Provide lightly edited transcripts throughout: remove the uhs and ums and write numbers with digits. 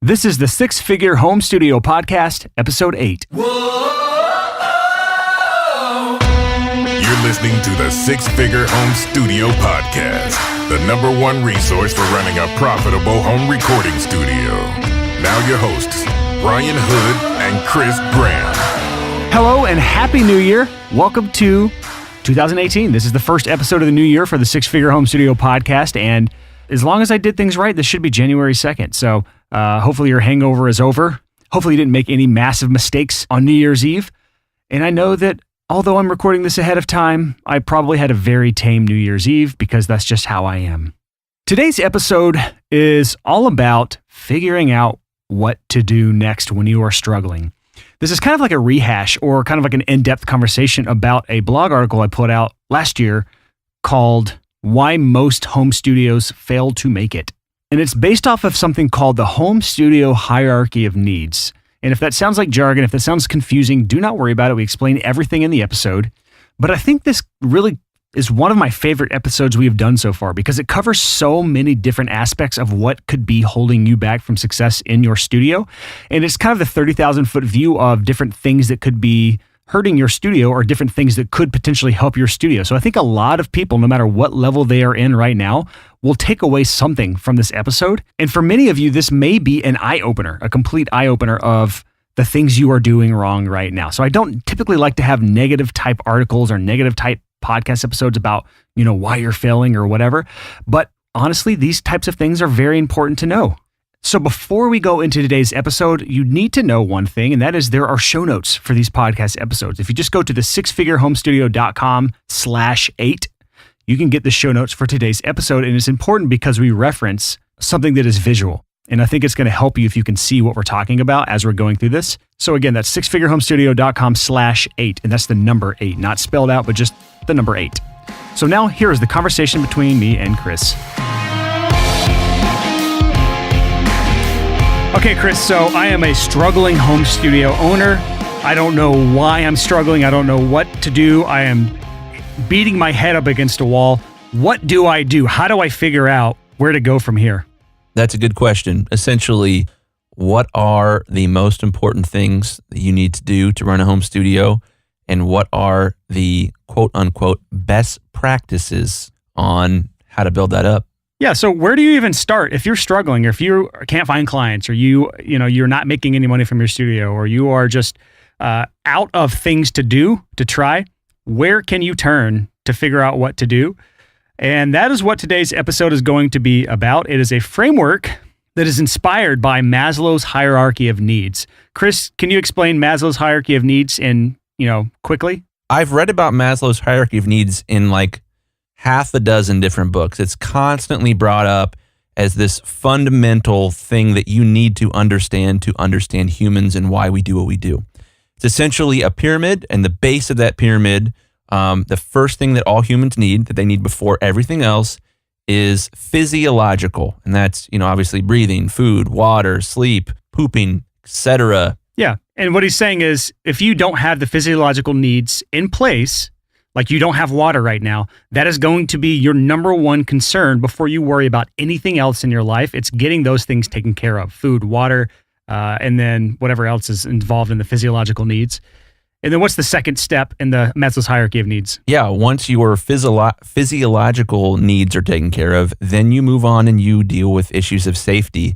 This is the Six Figure Home Studio Podcast, Episode 8. You're listening to the Six Figure Home Studio Podcast, the #1 resource for running a profitable home recording studio. Now your hosts, Brian Hood and Chris Graham. Hello and Happy New Year. Welcome to 2018. This is the first episode of the new year for the Six Figure Home Studio Podcast, and as long as I did things right, this should be January 2nd. So hopefully your hangover is over. Hopefully you didn't make any massive mistakes on New Year's Eve. And I know that although I'm recording this ahead of time, I probably had a very tame New Year's Eve because that's just how I am. Today's episode is all about figuring out what to do next when you are struggling. This is kind of like a rehash or kind of like an in-depth conversation about a blog article I put out last year called Why Most Home Studios Fail to Make It. And it's based off of something called the Home Studio Hierarchy of Needs. And if that sounds like jargon, if that sounds confusing, do not worry about it. We explain everything in the episode. But I think this really is one of my favorite episodes we have done so far because it covers so many different aspects of what could be holding you back from success in your studio. And it's kind of the 30,000 foot view of different things that could be hurting your studio or different things that could potentially help your studio. So I think a lot of people, no matter what level they are in right now, will take away something from this episode. And for many of you, this may be an eye-opener, a complete eye-opener of the things you are doing wrong right now. So I don't typically like to have negative type articles or negative type podcast episodes about, why you're failing or whatever. But honestly, these types of things are very important to know. So before we go into today's episode, you need to know one thing, and that is there are show notes for these podcast episodes. If you just go to the sixfigurehomestudio.com/8, you can get the show notes for today's episode. And it's important because we reference something that is visual. And I think it's going to help you if you can see what we're talking about as we're going through this. So again, that's sixfigurehomestudio.com/8. And that's the number 8, not spelled out, but just the number 8. So now here is the conversation between me and Chris. Okay, Chris, so I am a struggling home studio owner. I don't know why I'm struggling. I don't know what to do. I am beating my head up against a wall. What do I do? How do I figure out where to go from here? That's a good question. Essentially, what are the most important things that you need to do to run a home studio? And what are the quote-unquote best practices on how to build that up? Yeah, so where do you even start if you're struggling, or if you can't find clients, or you're not making any money from your studio, or you are just out of things to do, to try? Where can you turn to figure out what to do? And that is what today's episode is going to be about. It is a framework that is inspired by Maslow's hierarchy of needs. Chris, can you explain Maslow's hierarchy of needs quickly? I've read about Maslow's hierarchy of needs in like half a dozen different books. It's constantly brought up as this fundamental thing that you need to understand humans and why we do what we do. It's essentially a pyramid, and the base of that pyramid, the first thing that all humans need, that they need before everything else, is physiological. And that's, obviously breathing, food, water, sleep, pooping, etc. Yeah. And what he's saying is if you don't have the physiological needs in place, like you don't have water right now, that is going to be your number one concern before you worry about anything else in your life. It's getting those things taken care of: food, water, and then whatever else is involved in the physiological needs. And then what's the second step in the Maslow's hierarchy of needs? Yeah, once your physiological needs are taken care of, then you move on and you deal with issues of safety,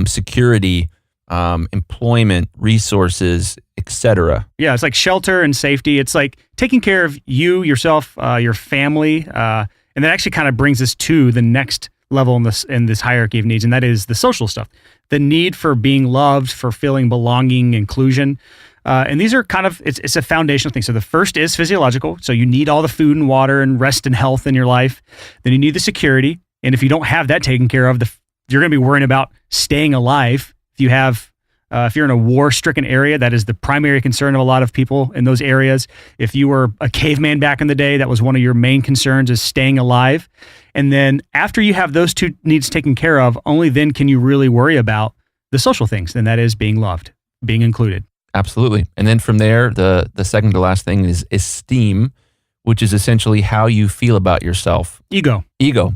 security, employment, resources, etc. Yeah, it's like shelter and safety. It's like taking care of you, yourself, your family, and that actually kind of brings us to the next level in this hierarchy of needs, and that is the social stuff. The need for being loved, for feeling belonging, inclusion. And these are kind of, it's a foundational thing. So the first is physiological. So you need all the food and water and rest and health in your life. Then you need the security. And if you don't have that taken care of, you're going to be worrying about staying alive. If you're in a war-stricken area, that is the primary concern of a lot of people in those areas. If you were a caveman back in the day, that was one of your main concerns, is staying alive. And then after you have those two needs taken care of, only then can you really worry about the social things, and that is being loved, being included. Absolutely. And then from there, the second to last thing is esteem, which is essentially how you feel about yourself. Ego.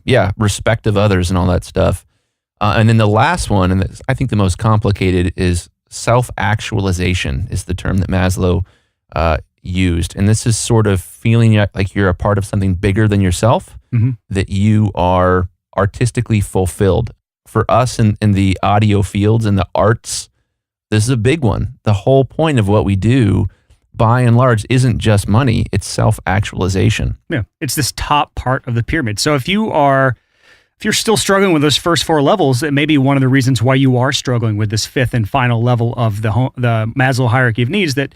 Yeah. Respect of others and all that stuff. And then the last one, and I think the most complicated, is self-actualization is the term that Maslow used. And this is sort of feeling like you're a part of something bigger than yourself, that you are artistically fulfilled. For us in the audio fields and the arts, this is a big one. The whole point of what we do, by and large, isn't just money, it's self-actualization. Yeah, it's this top part of the pyramid. So if you're still struggling with those first 4 levels, that may be one of the reasons why you are struggling with this 5th and final level of the Maslow hierarchy of needs, that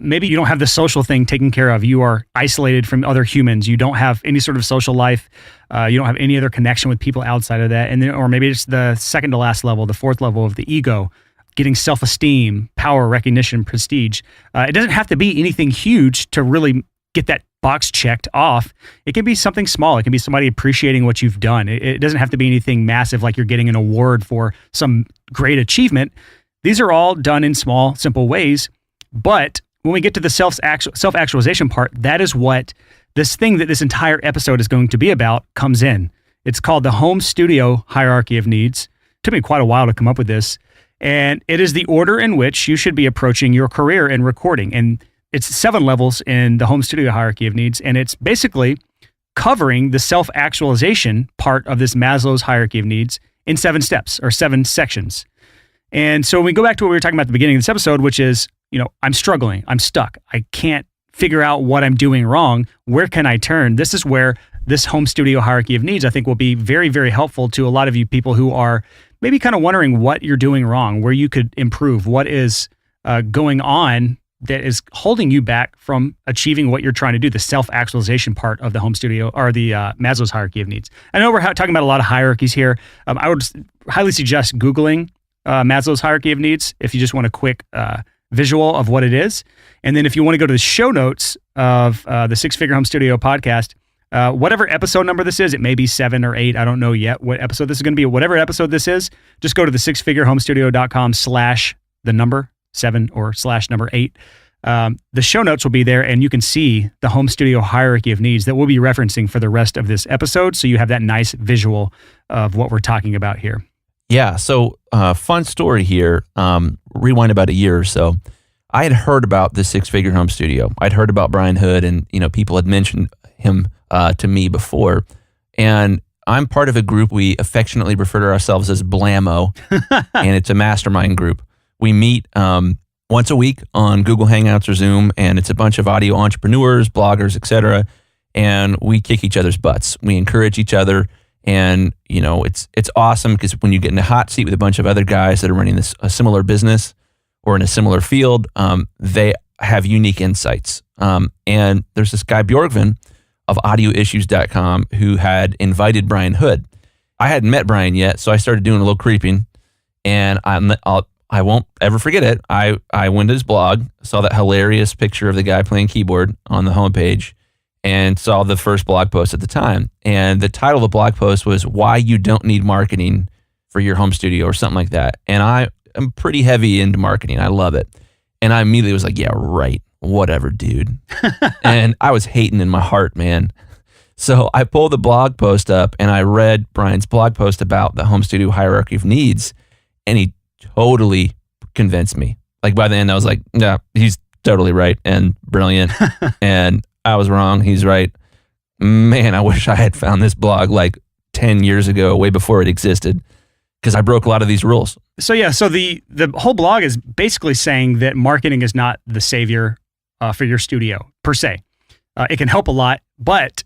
maybe you don't have the social thing taken care of. You are isolated from other humans. You don't have any sort of social life. You don't have any other connection with people outside of that. And then, or maybe it's the second to last level, the 4th level of the ego, getting self-esteem, power, recognition, prestige. It doesn't have to be anything huge to really get that box checked off. It can be something small. It can be somebody appreciating what you've done. It doesn't have to be anything massive like you're getting an award for some great achievement. These are all done in small, simple ways. But when we get to the self-actualization part, that is what this thing that this entire episode is going to be about comes in. It's called the home studio hierarchy of needs. It took me quite a while to come up with this. And it is the order in which you should be approaching your career in recording. And it's 7 levels in the home studio hierarchy of needs. And it's basically covering the self-actualization part of this Maslow's hierarchy of needs in 7 steps or 7 sections. And so when we go back to what we were talking about at the beginning of this episode, which is, I'm struggling, I'm stuck, I can't figure out what I'm doing wrong. Where can I turn? This is where this home studio hierarchy of needs, I think, will be very, very helpful to a lot of you people who are maybe kind of wondering what you're doing wrong, where you could improve, what is going on that is holding you back from achieving what you're trying to do, the self-actualization part of the home studio or the Maslow's hierarchy of needs. I know we're talking about a lot of hierarchies here. I would highly suggest Googling Maslow's hierarchy of needs if you just want a quick visual of what it is. And then if you want to go to the show notes of the Six Figure Home Studio podcast, whatever episode number this is, it may be 7 or 8. I don't know yet what episode this is going to be. Whatever episode this is, just go to the sixfigurehomestudio.com/7 or /8. The show notes will be there, and you can see the home studio hierarchy of needs that we'll be referencing for the rest of this episode. So you have that nice visual of what we're talking about here. Yeah. So fun story here. Rewind about a year or so. I had heard about the Six Figure Home Studio. I'd heard about Brian Hood, and people had mentioned him to me before. And I'm part of a group we affectionately refer to ourselves as Blammo, and it's a mastermind group. We meet once a week on Google Hangouts or Zoom, and it's a bunch of audio entrepreneurs, bloggers, etc. And we kick each other's butts. We encourage each other. And, it's awesome because when you get in a hot seat with a bunch of other guys that are running a similar business or in a similar field, they have unique insights. And there's this guy, Bjorgvin, of audioissues.com, who had invited Brian Hood. I hadn't met Brian yet, so I started doing a little creeping. And I won't ever forget it. I went to his blog, saw that hilarious picture of the guy playing keyboard on the homepage, and saw the first blog post at the time. And the title of the blog post was Why You Don't Need Marketing for Your Home Studio or something like that. And I am pretty heavy into marketing. I love it. And I immediately was like, yeah, right. Whatever, dude. And I was hating in my heart, man. So I pulled the blog post up and I read Brian's blog post about the home studio hierarchy of needs. And he totally convinced me. Like by the end, I was like, yeah, he's totally right and brilliant. And I was wrong. He's right. Man, I wish I had found this blog like 10 years ago, way before it existed, because I broke a lot of these rules. So the whole blog is basically saying that marketing is not the savior for your studio per se. It can help a lot, but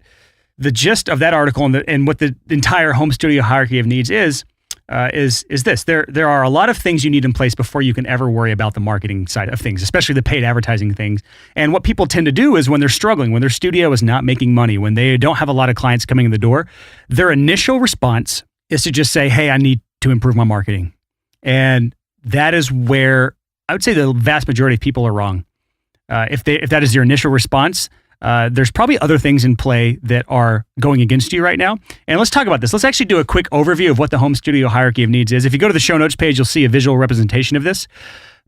the gist of that article and what the entire home studio hierarchy of needs is this. There are a lot of things you need in place before you can ever worry about the marketing side of things, especially the paid advertising things. And what people tend to do is when they're struggling, when their studio is not making money, when they don't have a lot of clients coming in the door, their initial response is to just say, hey, I need to improve my marketing. And that is where I would say the vast majority of people are wrong. If that is your initial response, there's probably other things in play that are going against you right now. And let's talk about this. Let's actually do a quick overview of what the home studio hierarchy of needs is. If you go to the show notes page, you'll see a visual representation of this.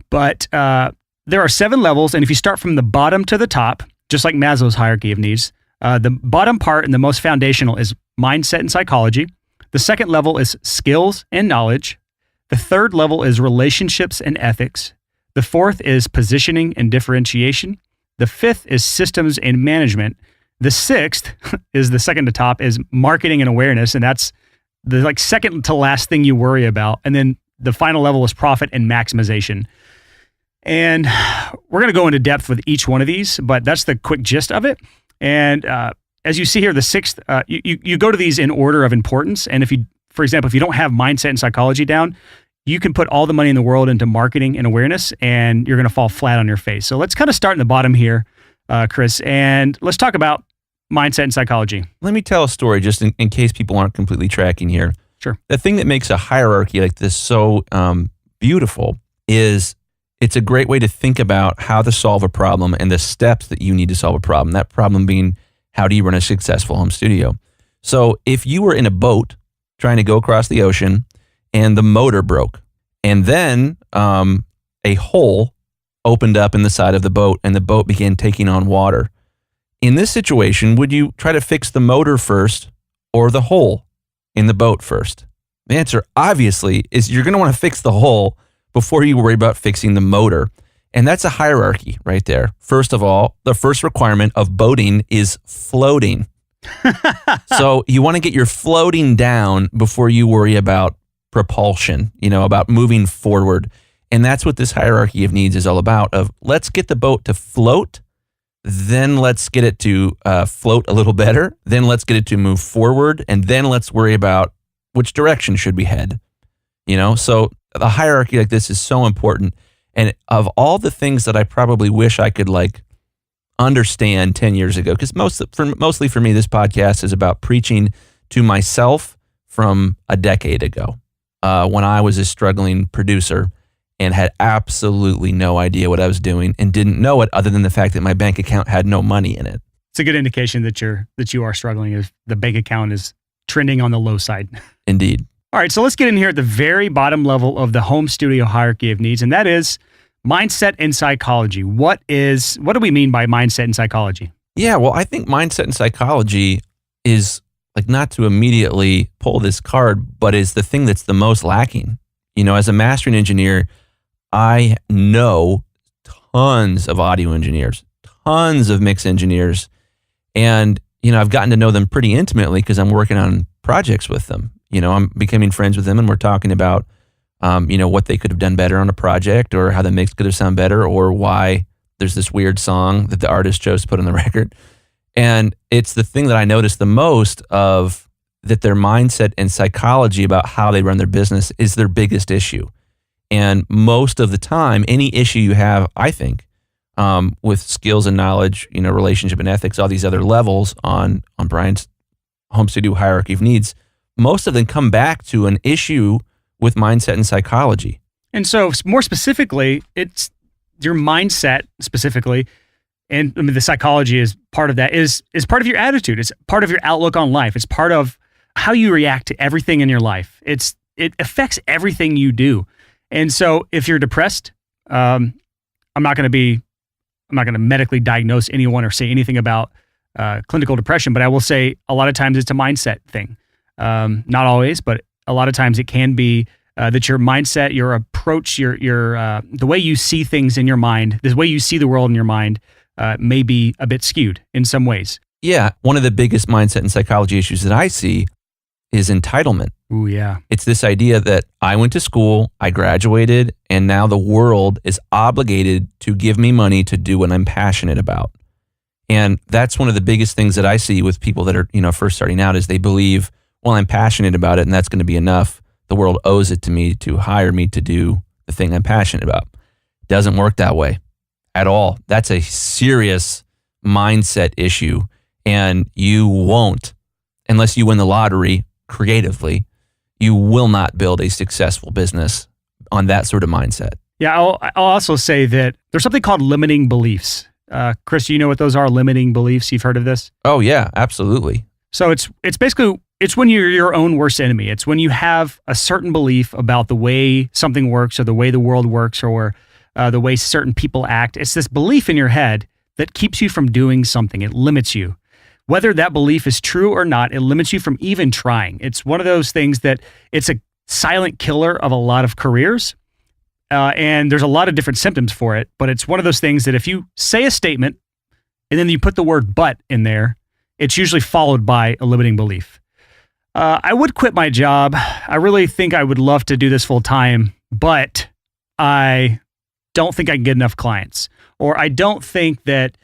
But there are 7 levels. And if you start from the bottom to the top, just like Maslow's hierarchy of needs, the bottom part and the most foundational is mindset and psychology. The second level is skills and knowledge. The third level is relationships and ethics. The fourth is positioning and differentiation. The fifth is systems and management. The sixth is the second to top is marketing and awareness. And that's the second to last thing you worry about. And then the final level is profit and maximization. And we're going to go into depth with each one of these, but that's the quick gist of it. And as you see here, the sixth, you go to these in order of importance. And if you, for example, if you don't have mindset and psychology down, you can put all the money in the world into marketing and awareness, and you're going to fall flat on your face. So let's kind of start in the bottom here, Chris, and let's talk about mindset and psychology. Let me tell a story just in case people aren't completely tracking here. Sure. The thing that makes a hierarchy like this so beautiful is it's a great way to think about how to solve a problem and the steps that you need to solve a problem. That problem being, how do you run a successful home studio? So if you were in a boat trying to go across the ocean and the motor broke, and then a hole opened up in the side of the boat and the boat began taking on water. In this situation, would you try to fix the motor first or the hole in the boat first? The answer, obviously, is you're going to want to fix the hole before you worry about fixing the motor. And that's a hierarchy right there. First of all, the first requirement of boating is floating. So you want to get your floating down before you worry about propulsion, about moving forward. And that's what this hierarchy of needs is all about, of let's get the boat to float, then let's get it to float a little better, then let's get it to move forward, and then let's worry about which direction should we head. So the hierarchy like this is so important. And of all the things that I probably wish I could understand 10 years ago, because mostly for me, this podcast is about preaching to myself from a decade ago, when I was a struggling producer and had absolutely no idea what I was doing and didn't know it other than the fact that my bank account had no money in it. It's a good indication that you are struggling if the bank account is trending on the low side. Indeed. All right, so let's get in here at the very bottom level of the home studio hierarchy of needs, and that is mindset and psychology. What do we mean by mindset and psychology? Yeah, well, I think mindset and psychology is, not to immediately pull this card, but is the thing that's the most lacking. As a mastering engineer, I know tons of audio engineers, tons of mix engineers, and, I've gotten to know them pretty intimately because I'm working on projects with them. I'm becoming friends with them, and we're talking about, what they could have done better on a project, or how the mix could have sounded better, or why there's this weird song that the artist chose to put on the record. And it's the thing that I notice the most of, that their mindset and psychology about how they run their business is their biggest issue. And most of the time, any issue you have, I think, with skills and knowledge, relationship and ethics, all these other levels on Brian's home studio hierarchy of needs, most of them come back to an issue with mindset and psychology. And so more specifically, it's your mindset specifically, and the psychology is part of that, is part of your attitude. It's part of your outlook on life. It's part of how you react to everything in your life. It affects everything you do. And so if you're depressed, I'm not going to medically diagnose anyone or say anything about clinical depression, but I will say a lot of times it's a mindset thing. Not always, but a lot of times it can be that your mindset, your approach, your the way you see things in your mind, the way you see the world in your mind, may be a bit skewed in some ways. Yeah, one of the biggest mindset and psychology issues that I see is entitlement. Ooh, yeah. It's this idea that I went to school, I graduated, and now the world is obligated to give me money to do what I'm passionate about. And that's one of the biggest things that I see with people that are, first starting out, is they believe, well, I'm passionate about it and that's going to be enough. The world owes it to me to hire me to do the thing I'm passionate about. It doesn't work that way at all. That's a serious mindset issue. And you won't, unless you win the lottery creatively, you will not build a successful business on that sort of mindset. Yeah, I'll also say that there's something called limiting beliefs. Chris, do you know what those are, limiting beliefs? You've heard of this? Oh, yeah, absolutely. So it's basically, it's when you're your own worst enemy. It's when you have a certain belief about the way something works, or the way the world works, or the way certain people act. It's this belief in your head that keeps you from doing something. It limits you. whether that belief is true or not, it limits you from even trying. It's one of those things that it's a silent killer of a lot of careers. And there's a lot of different symptoms for it, but it's one of those things that if you say a statement and then you put the word but in there, it's usually followed by a limiting belief. I would quit my job. I really think I would love to do this full time, but I don't think I can get enough clients, or I don't think that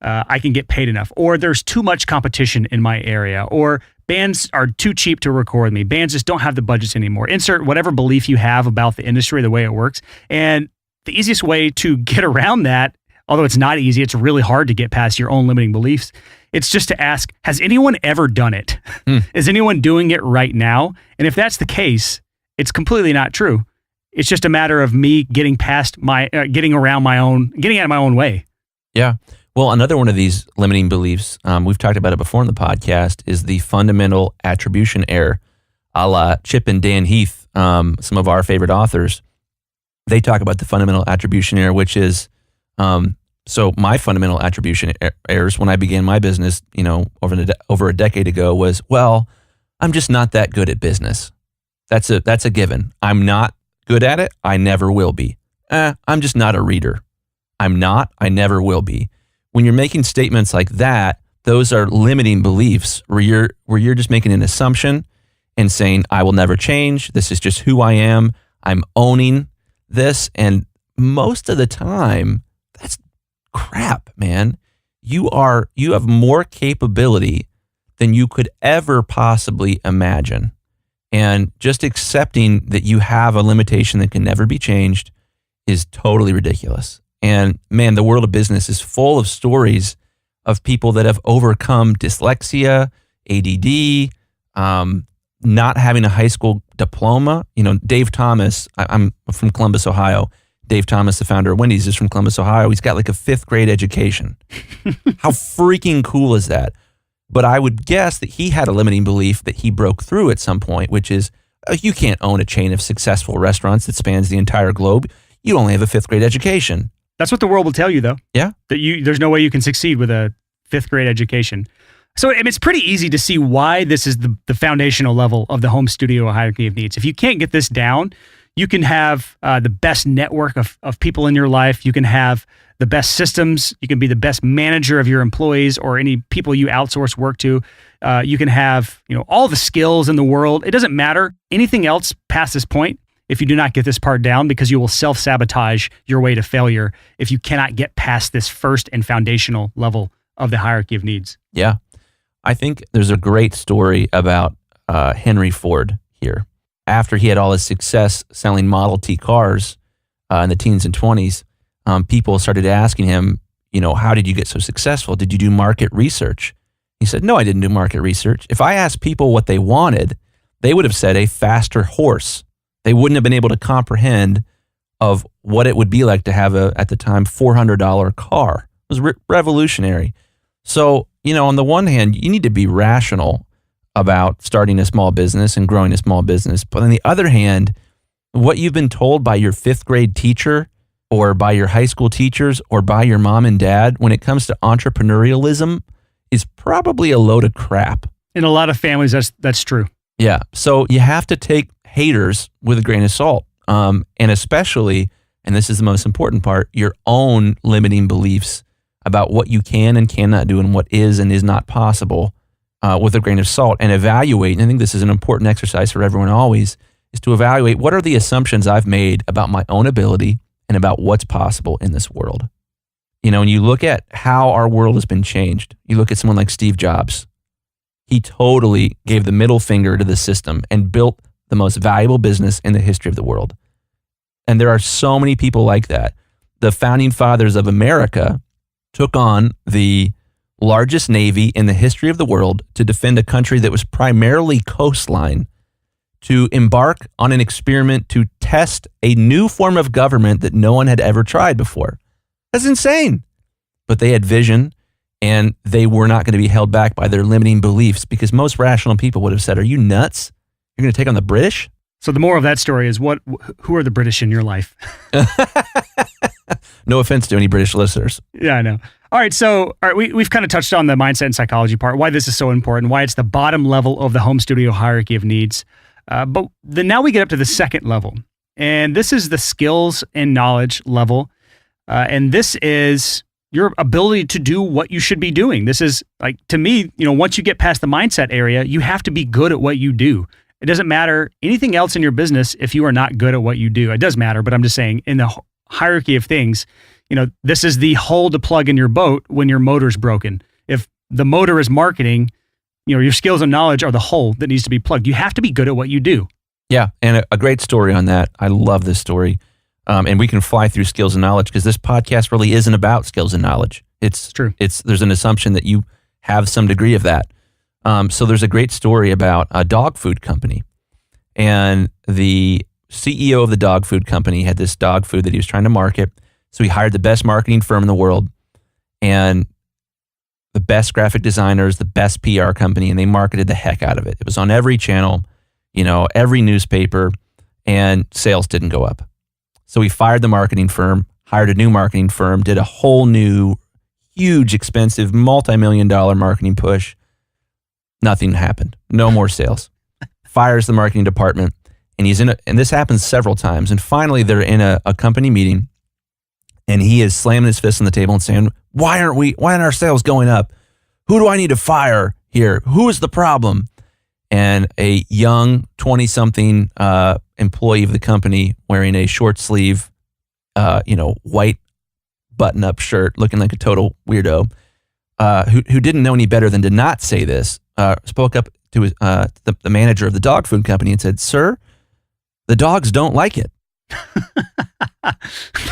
I can get paid enough, or there's too much competition in my area, or bands are too cheap to record me. Bands just don't have the budgets anymore. Insert whatever belief you have about the industry, the way it works. And the easiest way to get around that, although it's not easy, it's really hard to get past your own limiting beliefs. It's just to ask, has anyone ever done it? Is anyone doing it right now? And if that's the case, it's completely not true. It's just a matter of me getting past getting out of my own way. Yeah. Well, another one of these limiting beliefs, we've talked about it before in the podcast, is the fundamental attribution error. A la Chip and Dan Heath, some of our favorite authors, they talk about the fundamental attribution error, which is, so my fundamental attribution errors when I began my business, over a decade ago was, well, I'm just not that good at business. That's a given. I'm not good at it. I never will be. I'm just not a reader. I never will be. When you're making statements like that, those are limiting beliefs where you're just making an assumption and saying, I will never change. This is just who I am. I'm owning this. And most of the time, that's crap, man. You have more capability than you could ever possibly imagine. And just accepting that you have a limitation that can never be changed is totally ridiculous. And man, the world of business is full of stories of people that have overcome dyslexia, ADD, not having a high school diploma. Dave Thomas, I'm from Columbus, Ohio. Dave Thomas, the founder of Wendy's, is from Columbus, Ohio. He's got like a 5th grade education. How freaking cool is that? But I would guess that he had a limiting belief that he broke through at some point, which is you can't own a chain of successful restaurants that spans the entire globe. You only have a 5th grade education. That's what the world will tell you, though. Yeah. That there's no way you can succeed with a 5th grade education. So it's pretty easy to see why this is the foundational level of the home studio hierarchy of needs. If you can't get this down, you can have the best network of people in your life. You can have the best systems. You can be the best manager of your employees or any people you outsource work to. You can have all the skills in the world. It doesn't matter. Anything else past this point, if you do not get this part down, because you will self-sabotage your way to failure if you cannot get past this first and foundational level of the hierarchy of needs. Yeah. I think there's a great story about Henry Ford here. After he had all his success selling Model T cars in the teens and 20s, people started asking him, how did you get so successful? Did you do market research? He said, no, I didn't do market research. If I asked people what they wanted, they would have said a faster horse. They wouldn't have been able to comprehend of what it would be like to have at the time, $400 car. It was revolutionary. So, on the one hand, you need to be rational about starting a small business and growing a small business. But on the other hand, what you've been told by your 5th grade teacher or by your high school teachers or by your mom and dad when it comes to entrepreneurialism is probably a load of crap. In a lot of families, that's true. Yeah. So you have to take haters with a grain of salt. And especially, and this is the most important part, your own limiting beliefs about what you can and cannot do and what is and is not possible with a grain of salt, and evaluate. And I think this is an important exercise for everyone always, is to evaluate what are the assumptions I've made about my own ability and about what's possible in this world. When you look at how our world has been changed, you look at someone like Steve Jobs. He totally gave the middle finger to the system and built the most valuable business in the history of the world. And there are so many people like that. The founding fathers of America took on the largest navy in the history of the world to defend a country that was primarily coastline, to embark on an experiment to test a new form of government that no one had ever tried before. That's insane. But they had vision, and they were not going to be held back by their limiting beliefs, because most rational people would have said, are you nuts? You're going to take on the British? So the moral of that story is who are the British in your life? No offense to any British listeners. Yeah, I know. All right. So, we've kind of touched on the mindset and psychology part, why this is so important, why it's the bottom level of the home studio hierarchy of needs. But then now we get up to the second level. And this is the skills and knowledge level. And this is your ability to do what you should be doing. This is like, to me, once you get past the mindset area, you have to be good at what you do. It doesn't matter anything else in your business if you are not good at what you do. It does matter, but I'm just saying in the hierarchy of things, this is the hole to plug in your boat when your motor's broken. If the motor is marketing, your skills and knowledge are the hole that needs to be plugged. You have to be good at what you do. Yeah, and a great story on that. I love this story. And we can fly through skills and knowledge because this podcast really isn't about skills and knowledge. It's true. There's an assumption that you have some degree of that. So there's a great story about a dog food company. And the CEO of the dog food company had this dog food that he was trying to market. So he hired the best marketing firm in the world and the best graphic designers, the best PR company, and they marketed the heck out of it. It was on every channel, every newspaper, and sales didn't go up. So he fired the marketing firm, hired a new marketing firm, did a whole new, huge, expensive, multi-million-dollar marketing push. Nothing happened. No more sales. Fires the marketing department, and and this happens several times. And finally, they're in a company meeting, and he is slamming his fist on the table and saying, why aren't our sales going up? Who do I need to fire here? Who is the problem? And a young 20-something employee of the company wearing a short sleeve, white button-up shirt, looking like a total weirdo, who didn't know any better than to not say this, spoke up to his, the manager of the dog food company and said, "Sir, the dogs don't like it."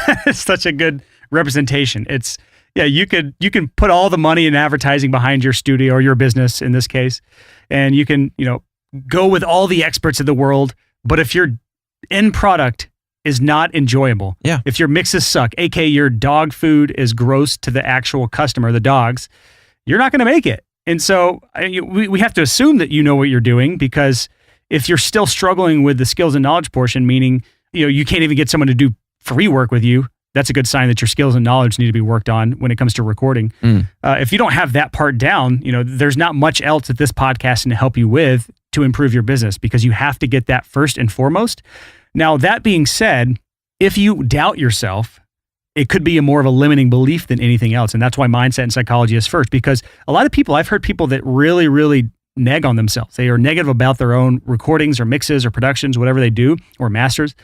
That's such a good representation. You can put all the money in advertising behind your studio or your business in this case, and you can, go with all the experts of the world. But if your end product is not enjoyable, if your mixes suck, aka your dog food is gross to the actual customer, the dogs, you're not going to make it. And so we have to assume that you know what you're doing, because if you're still struggling with the skills and knowledge portion, meaning you can't even get someone to do free work with you, that's a good sign that your skills and knowledge need to be worked on when it comes to recording. If you don't have that part down, there's not much else that this podcast can help you with to improve your business, because you have to get that first and foremost. Now, that being said, if you doubt yourself, it could be more of a limiting belief than anything else. And that's why mindset and psychology is first, because a lot of people, I've heard people that really, really neg on themselves. They are negative about their own recordings or mixes or productions, whatever they do, or masters,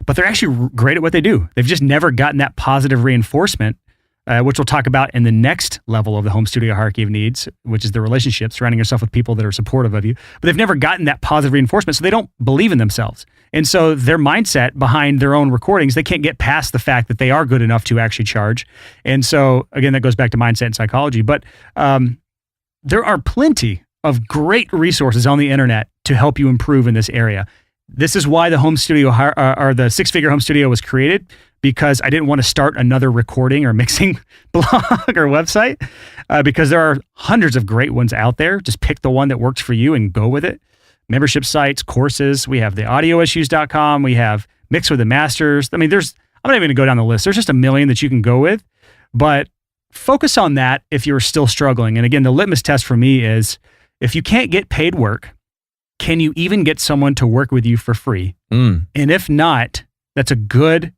but they're actually great at what they do. They've just never gotten that positive reinforcement, which we'll talk about in the next level of the home studio hierarchy of needs, which is the relationships, surrounding yourself with people that are supportive of you. But they've never gotten that positive reinforcement, so they don't believe in themselves. And so their mindset behind their own recordings, they can't get past the fact that they are good enough to actually charge. And so, again, that goes back to mindset and psychology. But there are plenty of great resources on the internet to help you improve in this area. This is why the home studio or the Six-Figure Home Studio was created, because I didn't want to start another recording or mixing blog or website, because there are hundreds of great ones out there. Just pick the one that works for you and go with it. Membership sites, courses. We have the audioissues.com. We have Mix with the Masters. I mean, I'm not even going to go down the list. There's just a million that you can go with, but focus on that if you're still struggling. And again, the litmus test for me is, if you can't get paid work, can you even get someone to work with you for free? And if not, that's a good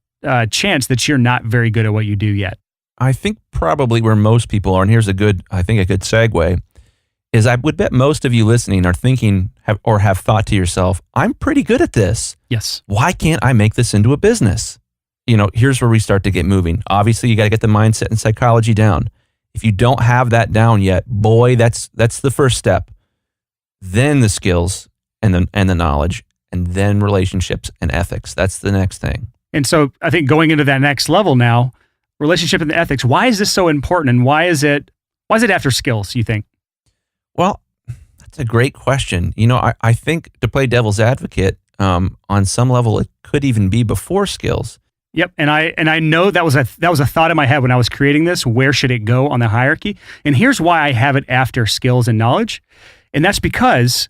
chance that you're not very good at what you do yet. I think probably where most people are, and here's a good segue, is I would bet most of you listening are thinking have thought to yourself, I'm pretty good at this. Yes. Why can't I make this into a business? Here's where we start to get moving. Obviously, you got to get the mindset and psychology down. If you don't have that down yet, boy, that's the first step. Then the skills and the knowledge, and then relationships and ethics. That's the next thing. And so I think going into that next level now, relationship and ethics, why is this so important, and why is it after skills, you think? Well, that's a great question. I think, to play devil's advocate, on some level it could even be before skills. Yep, and I know that was a thought in my head when I was creating this. Where should it go on the hierarchy? And here's why I have it after skills and knowledge. And that's because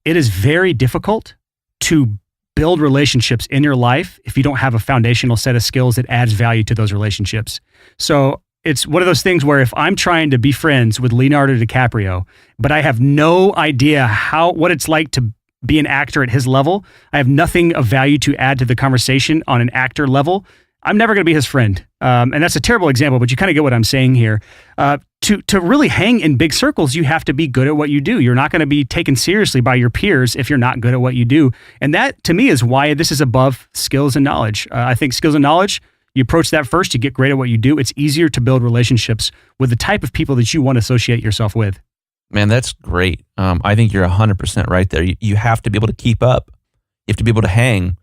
it is very difficult to build relationships in your life if you don't have a foundational set of skills that adds value to those relationships. So it's one of those things where if I'm trying to be friends with Leonardo DiCaprio, but I have no idea what it's like to be an actor at his level, I have nothing of value to add to the conversation on an actor level, I'm never going to be his friend. And that's a terrible example, but you kind of get what I'm saying here. To really hang in big circles, you have to be good at what you do. You're not going to be taken seriously by your peers if you're not good at what you do. And that, to me, is why this is above skills and knowledge. I think skills and knowledge, you approach that first, you get great at what you do. It's easier to build relationships with the type of people that you want to associate yourself with. Man, that's great. I think you're 100% right there. You have to be able to keep up. You have to be able to hang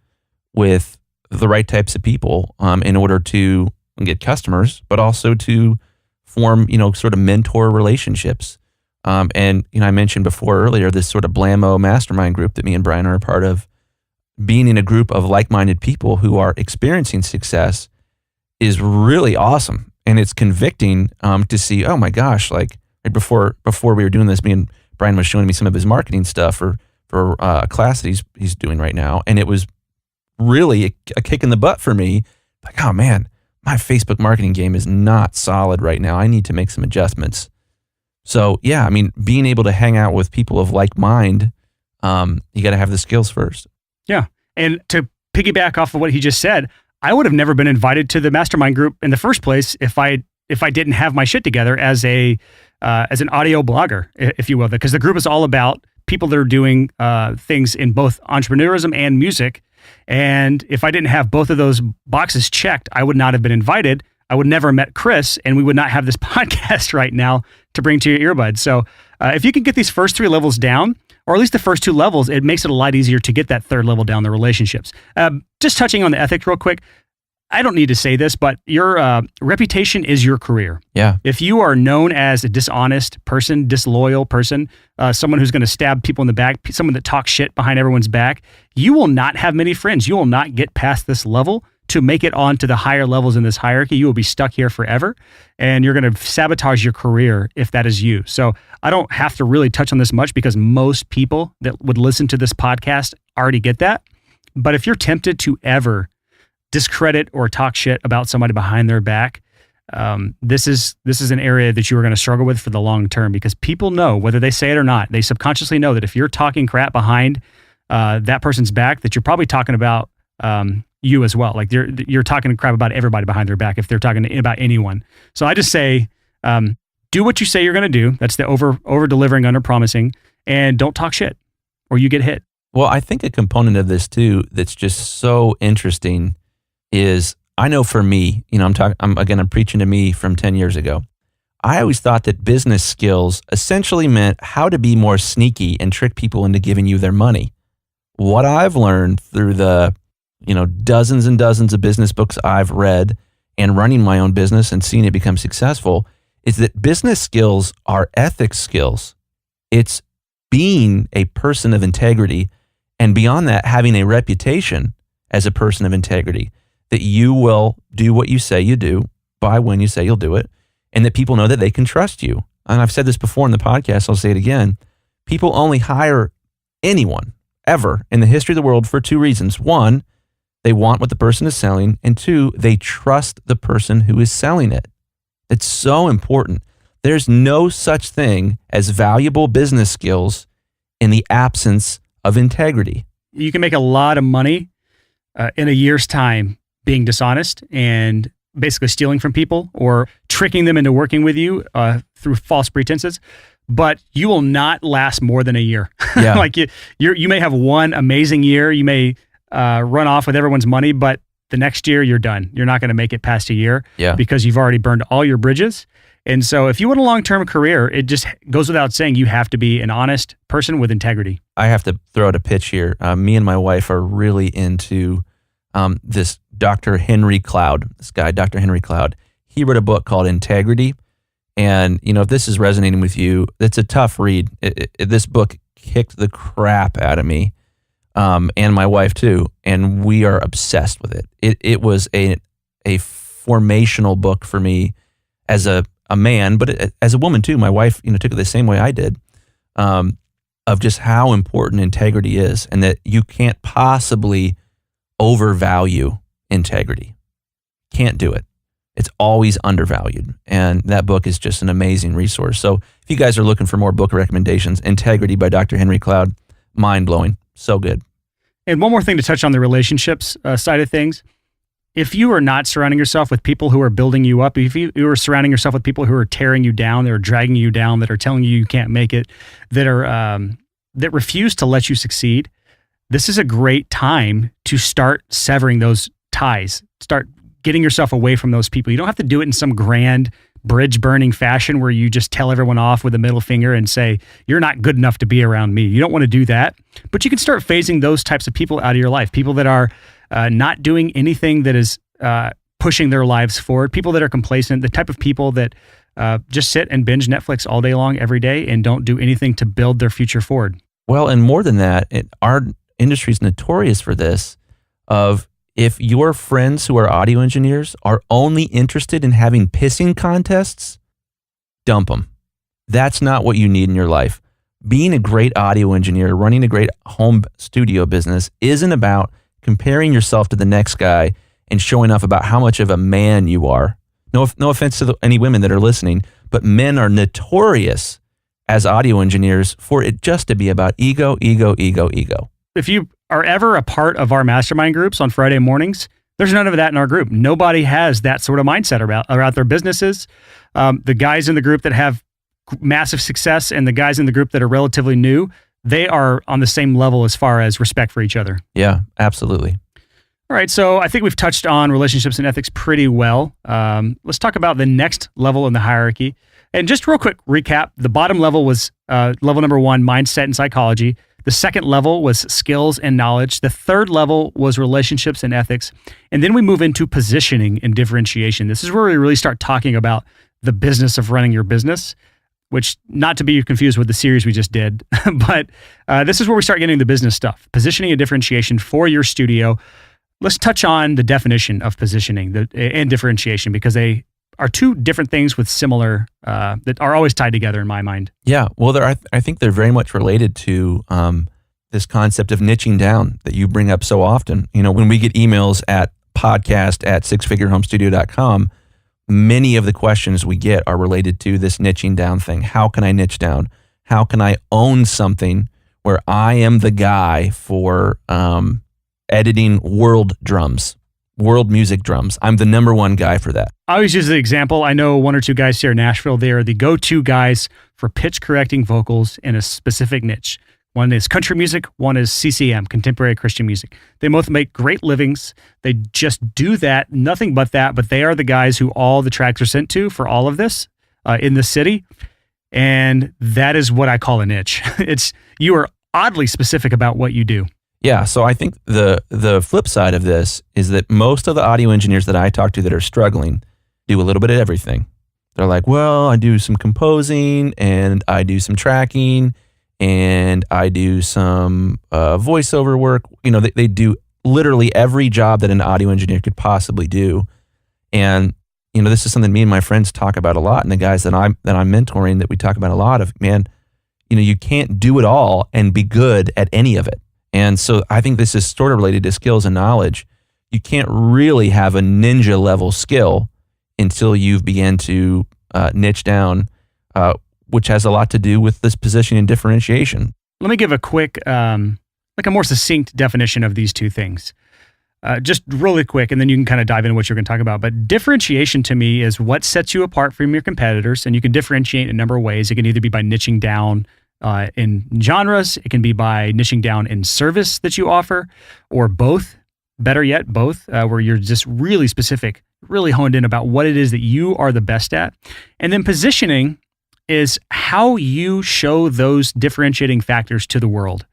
with the right types of people in order to get customers, but also to form, sort of mentor relationships. And, I mentioned before earlier, this sort of Blammo mastermind group that me and Brian are a part of. Being in a group of like-minded people who are experiencing success is really awesome. And it's convicting to see, oh my gosh, like right before we were doing this, me and Brian was showing me some of his marketing stuff for a class that he's doing right now. And it was really a kick in the butt for me. Like, oh man, my Facebook marketing game is not solid right now. I need to make some adjustments. So yeah, being able to hang out with people of like mind, you got to have the skills first. Yeah. And to piggyback off of what he just said, I would have never been invited to the mastermind group in the first place if I didn't have my shit together as an audio blogger, if you will, because the group is all about people that are doing things in both entrepreneurism and music. And if I didn't have both of those boxes checked, I would not have been invited. I would never have met Chris, and we would not have this podcast right now to bring to your earbuds. So if you can get these first 3 levels down, or at least the first 2 levels, it makes it a lot easier to get that 3rd level down, the relationships. Just touching on the ethics real quick, I don't need to say this, but your reputation is your career. Yeah. If you are known as a dishonest person, disloyal person, someone who's going to stab people in the back, someone that talks shit behind everyone's back, you will not have many friends. You will not get past this level to make it on to the higher levels in this hierarchy. You will be stuck here forever, and you're going to sabotage your career if that is you. So I don't have to really touch on this much because most people that would listen to this podcast already get that. But if you're tempted to ever discredit or talk shit about somebody behind their back, this is an area that you are going to struggle with for the long term, because people know, whether they say it or not, they subconsciously know that if you're talking crap behind that person's back, that you're probably talking about you as well. Like you're talking crap about everybody behind their back if they're talking about anyone. So I just say, do what you say you're going to do. That's the over delivering, under promising, and don't talk shit or you get hit. Well, I think a component of this too that's just so interesting is, I know for me, I'm preaching to me from 10 years ago. I always thought that business skills essentially meant how to be more sneaky and trick people into giving you their money. What I've learned through the, dozens and dozens of business books I've read and running my own business and seeing it become successful is that business skills are ethics skills. It's being a person of integrity, and beyond that, having a reputation as a person of integrity, that you will do what you say you do by when you say you'll do it, and that people know that they can trust you. And I've said this before in the podcast, I'll say it again. People only hire anyone ever in the history of the world for 2 reasons. 1, they want what the person is selling, and 2, they trust the person who is selling it. It's so important. There's no such thing as valuable business skills in the absence of integrity. You can make a lot of money in a year's time being dishonest and basically stealing from people or tricking them into working with you through false pretenses, but you will not last more than a year. Yeah. Like you may have one amazing year, you may run off with everyone's money, but the next year you're done. You're not going to make it past a year because you've already burned all your bridges. And so if you want a long-term career, it just goes without saying you have to be an honest person with integrity. I have to throw out a pitch here. Me and my wife are really into this Dr. Henry Cloud. This guy, Dr. Henry Cloud, he wrote a book called Integrity. And, if this is resonating with you, it's a tough read. This book kicked the crap out of me and my wife too. And we are obsessed with it. It was a formational book for me as a man, but as a woman too. My wife, took it the same way I did, of just how important integrity is, and that you can't possibly overvalue integrity. Can't do it. It's always undervalued. And that book is just an amazing resource. So if you guys are looking for more book recommendations, Integrity by Dr. Henry Cloud, mind-blowing. So good. And one more thing to touch on the relationships side of things. If you are not surrounding yourself with people who are building you up, if you are surrounding yourself with people who are tearing you down, that are dragging you down, that are telling you can't make it, that are that refuse to let you succeed, this is a great time to start severing those ties. Start getting yourself away from those people. You don't have to do it in some grand bridge burning fashion where you just tell everyone off with a middle finger and say, you're not good enough to be around me. You don't want to do that. But you can start phasing those types of people out of your life. People that are not doing anything that is pushing their lives forward. People that are complacent. The type of people that just sit and binge Netflix all day long every day and don't do anything to build their future forward. Well, and more than that, our industry is notorious for this of if your friends who are audio engineers are only interested in having pissing contests, dump them. That's not what you need in your life. Being a great audio engineer, running a great home studio business isn't about comparing yourself to the next guy and showing off about how much of a man you are. No offense to any women that are listening, but men are notorious as audio engineers for it just to be about ego, ego, ego, ego. If you are ever a part of our mastermind groups on Friday mornings, there's none of that in our group. Nobody has that sort of mindset about their businesses. The guys in the group that have massive success and the guys in the group that are relatively new, they are on the same level as far as respect for each other. Yeah, absolutely. All right, so I think we've touched on relationships and ethics pretty well. Let's talk about the next level in the hierarchy. And just real quick recap, the bottom level was level number 1, mindset and psychology. The second level was skills and knowledge. The third level was relationships and ethics. And then we move into positioning and differentiation. This is where we really start talking about the business of running your business, which not to be confused with the series we just did, but this is where we start getting the business stuff, positioning and differentiation for your studio. Let's touch on the definition of positioning and differentiation because they are two different things with similar, that are always tied together in my mind. Yeah, well, I think they're very much related to this concept of niching down that you bring up so often. You know, when we get emails at podcast@sixfigurehomestudio.com, many of the questions we get are related to this niching down thing. How can I niche down? How can I own something where I am the guy for editing world music drums? I'm the number one guy for that. I always use the example. I know one or two guys here in Nashville. They are the go-to guys for pitch correcting vocals in a specific niche. One is country music. One is CCM, contemporary Christian music. They both make great livings. They just do that, nothing but that. But they are the guys who all the tracks are sent to for all of this in the city. And that is what I call a niche. You are oddly specific about what you do. Yeah, so I think the flip side of this is that most of the audio engineers that I talk to that are struggling do a little bit of everything. They're like, well, I do some composing and I do some tracking and I do some voiceover work. You know, they do literally every job that an audio engineer could possibly do. And, you know, this is something me and my friends talk about a lot, and the guys that I'm mentoring that we talk about a lot of, man, you know, you can't do it all and be good at any of it. And so I think this is sort of related to skills and knowledge. You can't really have a ninja level skill until you've began to niche down, which has a lot to do with this position and differentiation. Let me give a quick, like a more succinct definition of these two things. Just really quick, and then you can kind of dive into what you're going to talk about. But differentiation to me is what sets you apart from your competitors, and you can differentiate in a number of ways. It can either be by niching down in genres, it can be by niching down in service that you offer, or both, better yet, both, where you're just really specific, really honed in about what it is that you are the best at. And then positioning is how you show those differentiating factors to the world.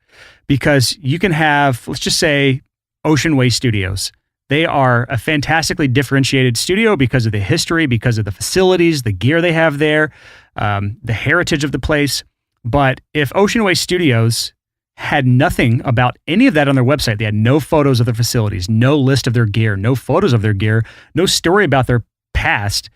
Because you can have, let's just say, Ocean Way Studios. They are a fantastically differentiated studio because of the history, because of the facilities, the gear they have there, the heritage of the place. But if Ocean Way Studios had nothing about any of that on their website, they had no photos of their facilities, no list of their gear, no photos of their gear, no story about their past,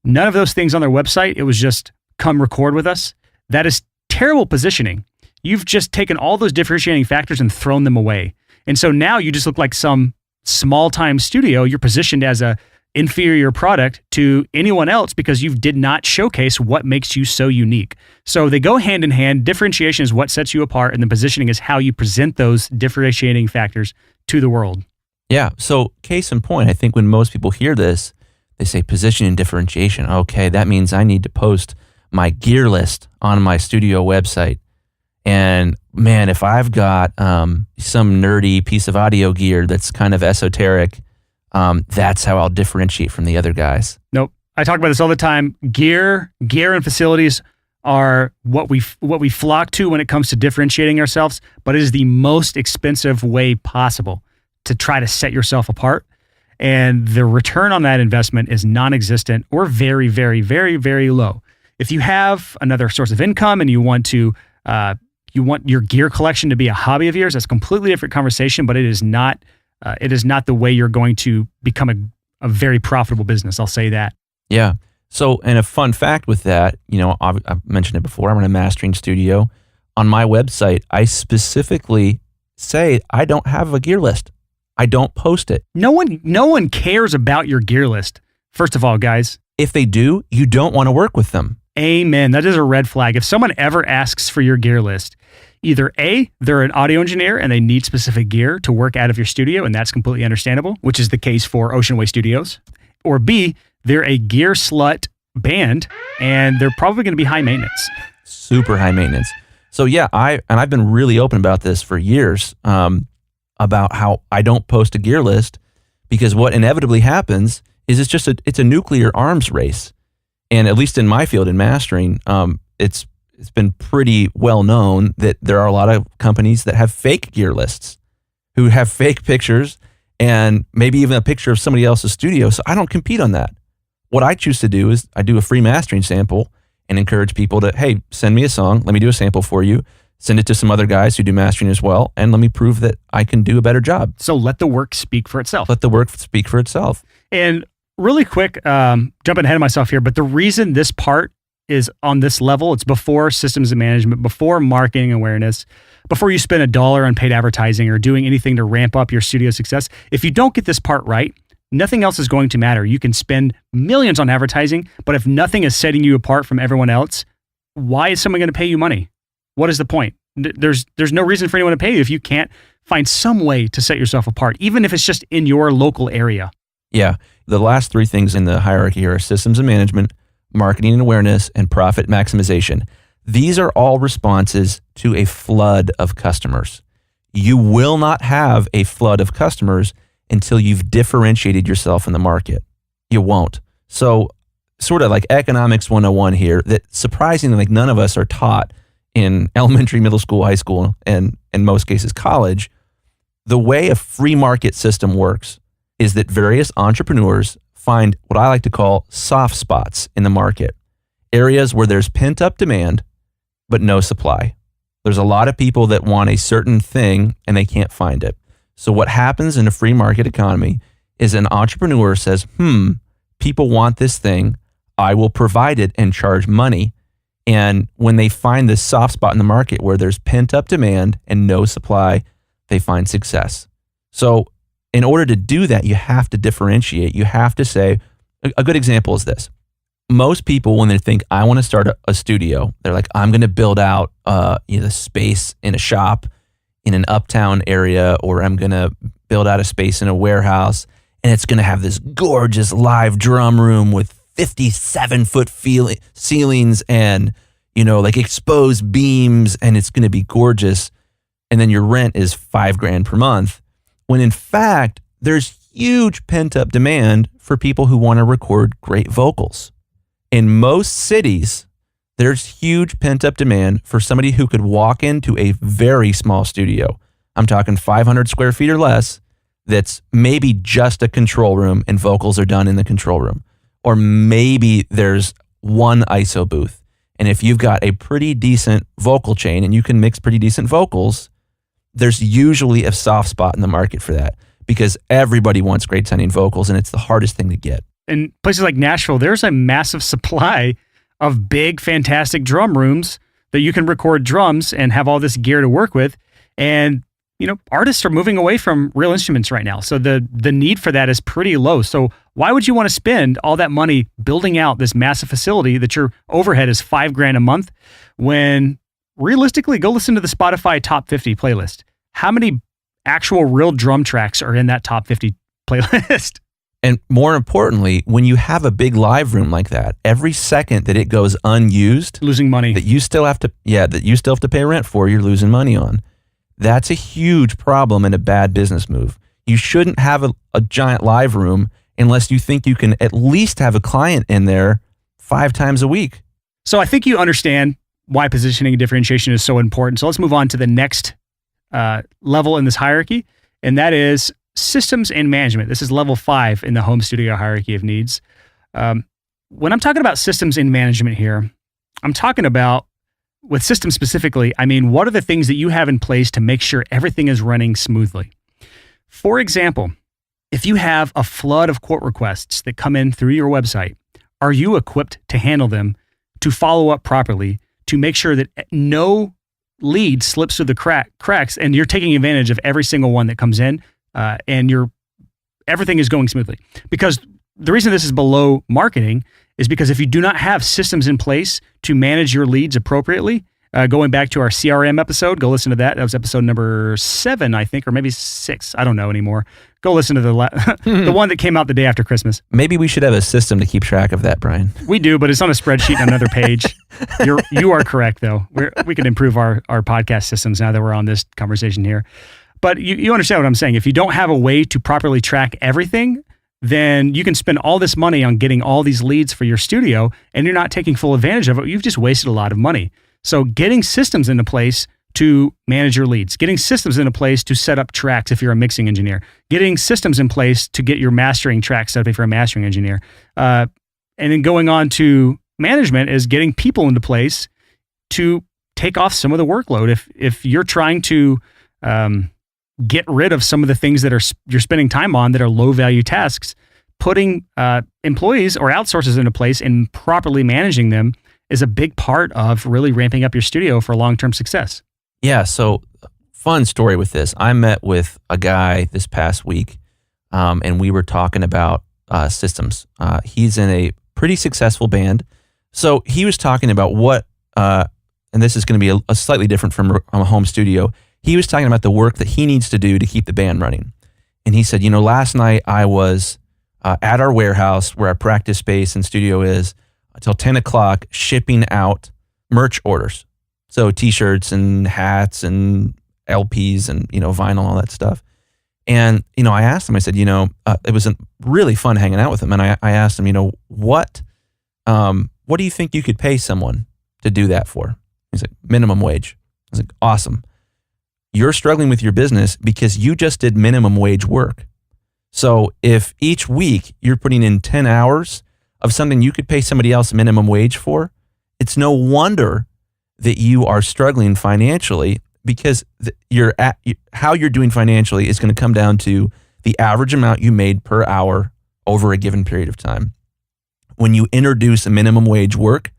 none of those things on their website, it was just come record with us. That is terrible positioning. You've just taken all those differentiating factors and thrown them away. And so now you just look like some small-time studio. You're positioned as a inferior product to anyone else because you did not showcase what makes you so unique. So they go hand in hand. Differentiation is what sets you apart, and the positioning is how you present those differentiating factors to the world. Yeah. So case in point, I think when most people hear this, they say positioning and differentiation. Okay, that means I need to post my gear list on my studio website. And man, if I've got some nerdy piece of audio gear that's kind of esoteric, that's how I'll differentiate from the other guys. Nope. I talk about this all the time. Gear and facilities are what we flock to when it comes to differentiating ourselves, but it is the most expensive way possible to try to set yourself apart. And the return on that investment is non-existent or very, very, very, very low. If you have another source of income and you want your gear collection to be a hobby of yours, that's a completely different conversation, but it is not the way you're going to become a very profitable business. I'll say that. Yeah. So, and a fun fact with that, I've mentioned it before, I'm in a mastering studio. On my website, I specifically say I don't have a gear list. I don't post it. No one cares about your gear list. First of all, guys. If they do, you don't want to work with them. Amen. That is a red flag. If someone ever asks for your gear list, either A, they're an audio engineer and they need specific gear to work out of your studio, and that's completely understandable, which is the case for Ocean Way Studios. Or B, they're a gear slut band and they're probably going to be high maintenance. Super high maintenance. So yeah, I've been really open about this for years, about how I don't post a gear list, because what inevitably happens is it's a nuclear arms race. And at least in my field in mastering, it's been pretty well known that there are a lot of companies that have fake gear lists, who have fake pictures and maybe even a picture of somebody else's studio. So I don't compete on that. What I choose to do is I do a free mastering sample and encourage people to, hey, send me a song. Let me do a sample for you. Send it to some other guys who do mastering as well, and let me prove that I can do a better job. So let the work speak for itself. Let the work speak for itself. And really quick, jumping ahead of myself here, but the reason this part is on this level, it's before systems and management, before marketing awareness, before you spend $1 on paid advertising or doing anything to ramp up your studio success. If you don't get this part right, nothing else is going to matter. You can spend millions on advertising, but if nothing is setting you apart from everyone else, why is someone going to pay you money? What is the point? There's no reason for anyone to pay you if you can't find some way to set yourself apart, even if it's just in your local area. Yeah. The last three things in the hierarchy here are systems and management, marketing and awareness, and profit maximization. These are all responses to a flood of customers. You will not have a flood of customers until you've differentiated yourself in the market. You won't. So sort of like economics 101 here, that surprisingly, like none of us are taught in elementary, middle school, high school, and in most cases college. The way a free market system works is that various entrepreneurs find what I like to call soft spots in the market, areas where there's pent-up demand, but no supply. There's a lot of people that want a certain thing and they can't find it. So what happens in a free market economy is an entrepreneur says, people want this thing, I will provide it and charge money. And when they find this soft spot in the market where there's pent-up demand and no supply, they find success. So in order to do that, you have to differentiate. You have to say, a good example is this. Most people, when they think, I want to start a studio, they're like, I'm going to build out the space in a shop in an uptown area, or I'm going to build out a space in a warehouse, and it's going to have this gorgeous live drum room with 57-foot ceilings and, like exposed beams, and it's going to be gorgeous. And then your rent is $5,000 per month. When in fact, there's huge pent-up demand for people who want to record great vocals. In most cities, there's huge pent-up demand for somebody who could walk into a very small studio. I'm talking 500 square feet or less, that's maybe just a control room and vocals are done in the control room. Or maybe there's one ISO booth. And if you've got a pretty decent vocal chain and you can mix pretty decent vocals, there's usually a soft spot in the market for that, because everybody wants great sounding vocals and it's the hardest thing to get. In places like Nashville, there's a massive supply of big, fantastic drum rooms that you can record drums and have all this gear to work with. And artists are moving away from real instruments right now. So the need for that is pretty low. So why would you want to spend all that money building out this massive facility that your overhead is $5,000 a month when realistically, go listen to the Spotify top 50 playlist. How many actual real drum tracks are in that top 50 playlist? And more importantly, when you have a big live room like that, every second that it goes unused, losing money that you still have to pay rent for, you're losing money on. That's a huge problem and a bad business move. You shouldn't have a giant live room unless you think you can at least have a client in there 5 times a week. So I think you understand why positioning and differentiation is so important. So let's move on to the next level in this hierarchy, and that is systems and management. This is level 5 in the home studio hierarchy of needs. When I'm talking about systems and management here, I'm talking about, with systems specifically, I mean, what are the things that you have in place to make sure everything is running smoothly? For example, if you have a flood of quote requests that come in through your website, are you equipped to handle them, to follow up properly, to make sure that no lead slips through the cracks and you're taking advantage of every single one that comes in and everything is going smoothly? Because the reason this is below marketing is because if you do not have systems in place to manage your leads appropriately, going back to our CRM episode, go listen to that. That was episode number 7, I think, or maybe 6. I don't know anymore. Go listen to the one that came out the day after Christmas. Maybe we should have a system to keep track of that, Brian. We do, but it's on a spreadsheet on another page. You are correct, though. We could improve our podcast systems now that we're on this conversation here. But you understand what I'm saying. If you don't have a way to properly track everything, then you can spend all this money on getting all these leads for your studio and you're not taking full advantage of it. You've just wasted a lot of money. So getting systems into place to manage your leads, getting systems into place to set up tracks if you're a mixing engineer, getting systems in place to get your mastering tracks set up if you're a mastering engineer. And then going on to management is getting people into place to take off some of the workload. If you're trying to get rid of some of the things that you're spending time on that are low value tasks, putting employees or outsources into place and properly managing them is a big part of really ramping up your studio for long-term success. Yeah, so fun story with this. I met with a guy this past week and we were talking about systems. He's in a pretty successful band. So he was talking about what, and this is going to be a slightly different from a home studio. He was talking about the work that he needs to do to keep the band running. And he said, last night I was at our warehouse where our practice space and studio is until 10 o'clock shipping out merch orders. So t-shirts and hats and LPs and, vinyl, all that stuff. And, I asked him, I said, it was really fun hanging out with him. And I asked him, what do you think you could pay someone to do that for? He's like, minimum wage. I was like, awesome. You're struggling with your business because you just did minimum wage work. So if each week you're putting in 10 hours of something you could pay somebody else minimum wage for, it's no wonder that you are struggling financially, because how you're doing financially is going to come down to the average amount you made per hour over a given period of time. When you introduce a minimum wage work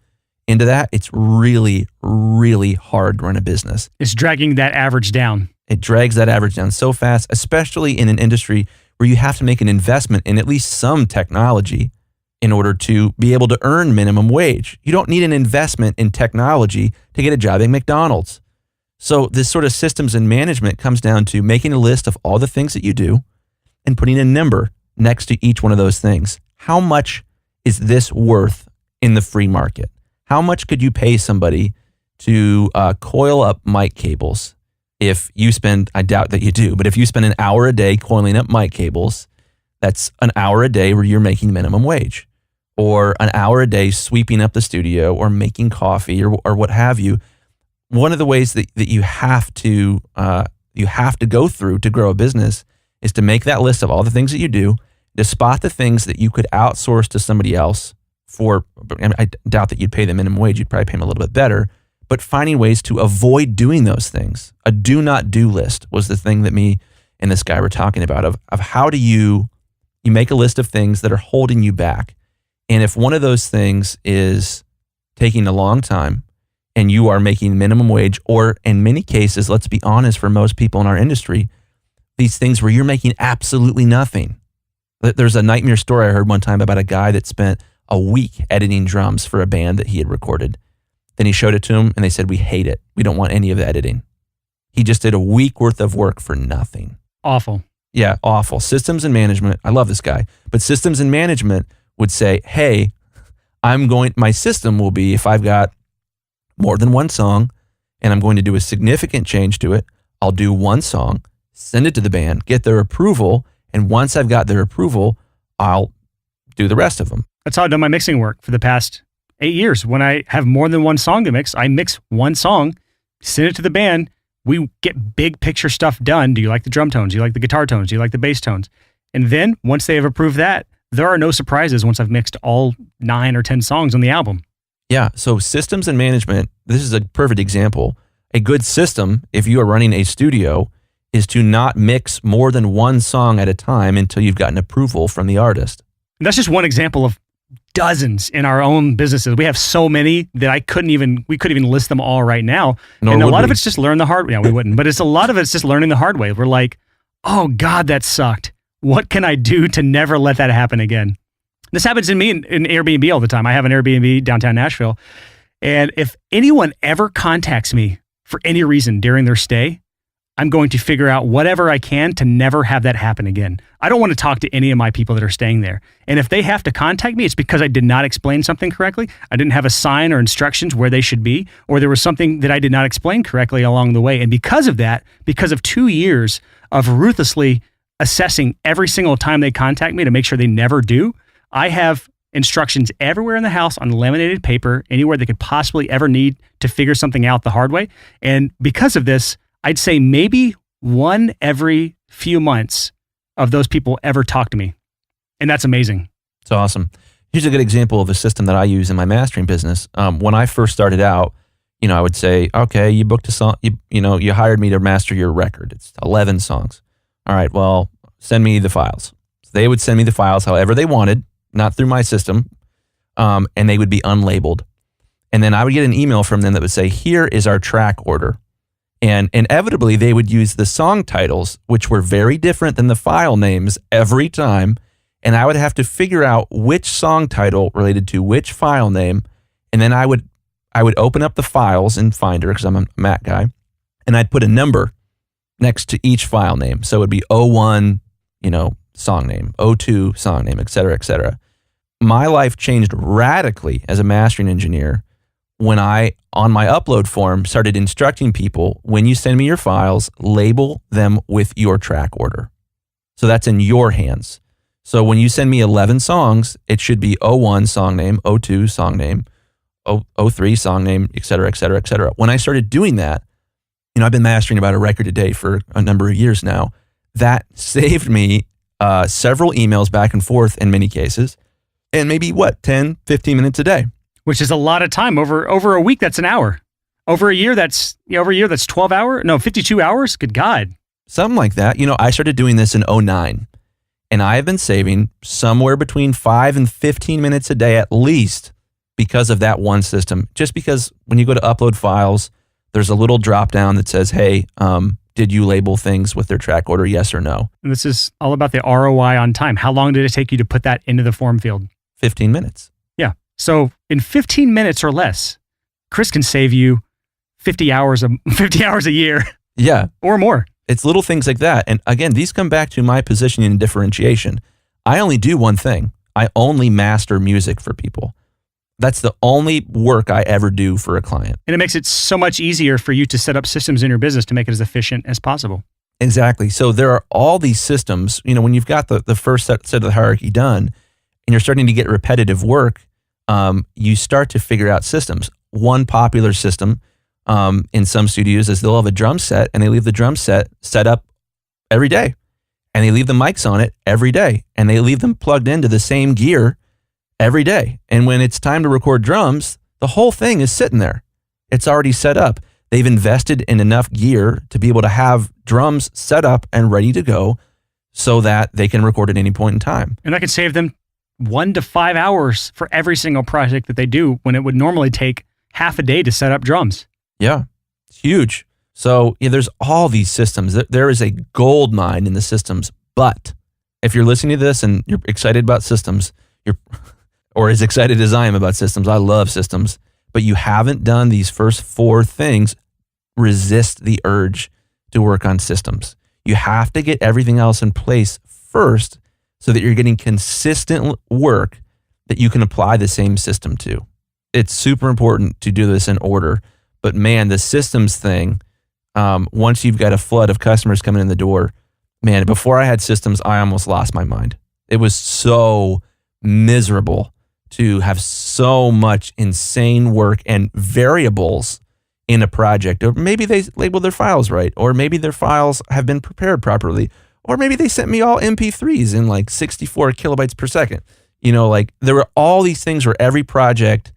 into that, it's really, really hard to run a business. It's dragging that average down. It drags that average down so fast, especially in an industry where you have to make an investment in at least some technology in order to be able to earn minimum wage. You don't need an investment in technology to get a job at McDonald's. So this sort of systems and management comes down to making a list of all the things that you do and putting a number next to each one of those things. How much is this worth in the free market? How much could you pay somebody to coil up mic cables? If you spend, I doubt that you do, but if you spend an hour a day coiling up mic cables, that's an hour a day where you're making minimum wage. Or an hour a day sweeping up the studio or making coffee or what have you. One of the ways that you have to go through to grow a business is to make that list of all the things that you do, to spot the things that you could outsource to somebody else for. I doubt that you'd pay them minimum wage. You'd probably pay them a little bit better, but finding ways to avoid doing those things. A do not do list was the thing that me and this guy were talking about of how do you make a list of things that are holding you back. And if one of those things is taking a long time and you are making minimum wage, or in many cases, let's be honest, for most people in our industry, these things where you're making absolutely nothing. There's a nightmare story I heard one time about a guy that spent a week editing drums for a band that he had recorded. Then he showed it to him and they said, we hate it. We don't want any of the editing. He just did a week worth of work for nothing. Awful. Yeah, awful. Systems and management, I love this guy, but systems and management would say, hey, my system will be, if I've got more than one song and I'm going to do a significant change to it, I'll do one song, send it to the band, get their approval, and once I've got their approval, I'll do the rest of them. That's how I've done my mixing work for the past 8 years. When I have more than one song to mix, I mix one song, send it to the band. We get big picture stuff done. Do you like the drum tones? Do you like the guitar tones? Do you like the bass tones? And then once they have approved that, there are no surprises once I've mixed all 9 or 10 songs on the album. Yeah, so systems and management, this is a perfect example. A good system, if you are running a studio, is to not mix more than one song at a time until you've gotten approval from the artist. And that's just one example of dozens in our own businesses. We have so many that we couldn't even list them all right now. And a lot of it's just learn the hard way. Yeah, we wouldn't, but a lot of it's just learning the hard way. We're like, oh God, that sucked. What can I do to never let that happen again? This happens to me in Airbnb all the time. I have an Airbnb downtown Nashville. And if anyone ever contacts me for any reason during their stay, I'm going to figure out whatever I can to never have that happen again. I don't want to talk to any of my people that are staying there. And if they have to contact me, it's because I did not explain something correctly. I didn't have a sign or instructions where they should be, or there was something that I did not explain correctly along the way. And because of that, because of 2 years of ruthlessly assessing every single time they contact me to make sure they never do, I have instructions everywhere in the house on laminated paper, anywhere they could possibly ever need to figure something out the hard way. And because of this, I'd say maybe one every few months of those people ever talk to me. And that's amazing. It's awesome. Here's a good example of a system that I use in my mastering business. When I first started out, I would say, okay, you booked a song, you hired me to master your record. It's 11 songs. All right, well, send me the files. So they would send me the files however they wanted, not through my system, and they would be unlabeled. And then I would get an email from them that would say, here is our track order. And inevitably, they would use the song titles, which were very different than the file names every time. And I would have to figure out which song title related to which file name. And then I would open up the files in Finder, because I'm a Mac guy, and I'd put a number next to each file name. So it would be 01, song name, 02, song name, et cetera, et cetera. My life changed radically as a mastering engineer when I, on my upload form, started instructing people, when you send me your files, label them with your track order. So that's in your hands. So when you send me 11 songs, it should be 01 song name, 02 song name, 03 song name, et cetera, et cetera, et cetera. When I started doing that, I've been mastering about a record a day for a number of years now. That saved me several emails back and forth in many cases, and maybe 10, 15 minutes a day. Which is a lot of time. Over a week, that's an hour. Over a year, that's 12 hours. No, 52 hours. Good God. Something like that. I started doing this in 2009, and I have been saving somewhere between 5 and 15 minutes a day at least because of that one system. Just because when you go to upload files, there's a little drop down that says, hey, did you label things with their track order, yes or no? And this is all about the ROI on time. How long did it take you to put that into the form field? 15 minutes. Yeah. So in 15 minutes or less, Chris can save you 50 hours a year. Yeah. Or more. It's little things like that. And again, these come back to my positioning and differentiation. I only do one thing. I only master music for people. That's the only work I ever do for a client. And it makes it so much easier for you to set up systems in your business to make it as efficient as possible. Exactly. So there are all these systems, when you've got the first set of the hierarchy done and you're starting to get repetitive work, you start to figure out systems. One popular system in some studios is they'll have a drum set and they leave the drum set up every day. And they leave the mics on it every day. And they leave them plugged into the same gear every day. And when it's time to record drums, the whole thing is sitting there. It's already set up. They've invested in enough gear to be able to have drums set up and ready to go so that they can record at any point in time. And that could save them 1 to 5 hours for every single project that they do when it would normally take half a day to set up drums. Yeah, it's huge. So there's all these systems. There is a gold mine in the systems. But if you're listening to this and you're excited about systems, or as excited as I am about systems, I love systems, but you haven't done these first 4 things, resist the urge to work on systems. You have to get everything else in place first so that you're getting consistent work that you can apply the same system to. It's super important to do this in order. But man, the systems thing, once you've got a flood of customers coming in the door, man, before I had systems, I almost lost my mind. It was so miserable to have so much insane work and variables in a project. Or maybe they labeled their files right, or maybe their files have been prepared properly, or maybe they sent me all MP3s in like 64 kilobytes per second. Like there were all these things where every project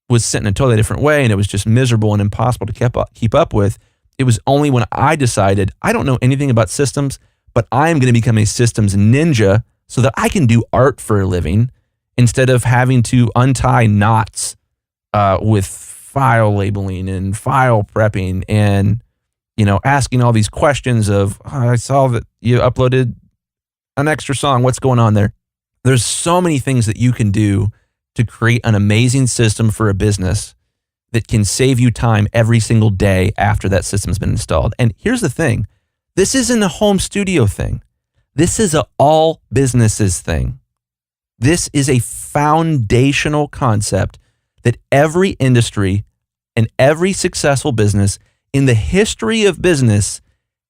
was sent in a totally different way, and it was just miserable and impossible to keep up with. It was only when I decided, I don't know anything about systems, but I am going to become a systems ninja so that I can do art for a living instead of having to untie knots with file labeling and file prepping and, asking all these questions of, I saw that you uploaded an extra song. What's going on there? There's so many things that you can do to create an amazing system for a business that can save you time every single day after that system's been installed. And here's the thing. This isn't a home studio thing. This is an all businesses thing. This is a foundational concept that every industry and every successful business in the history of business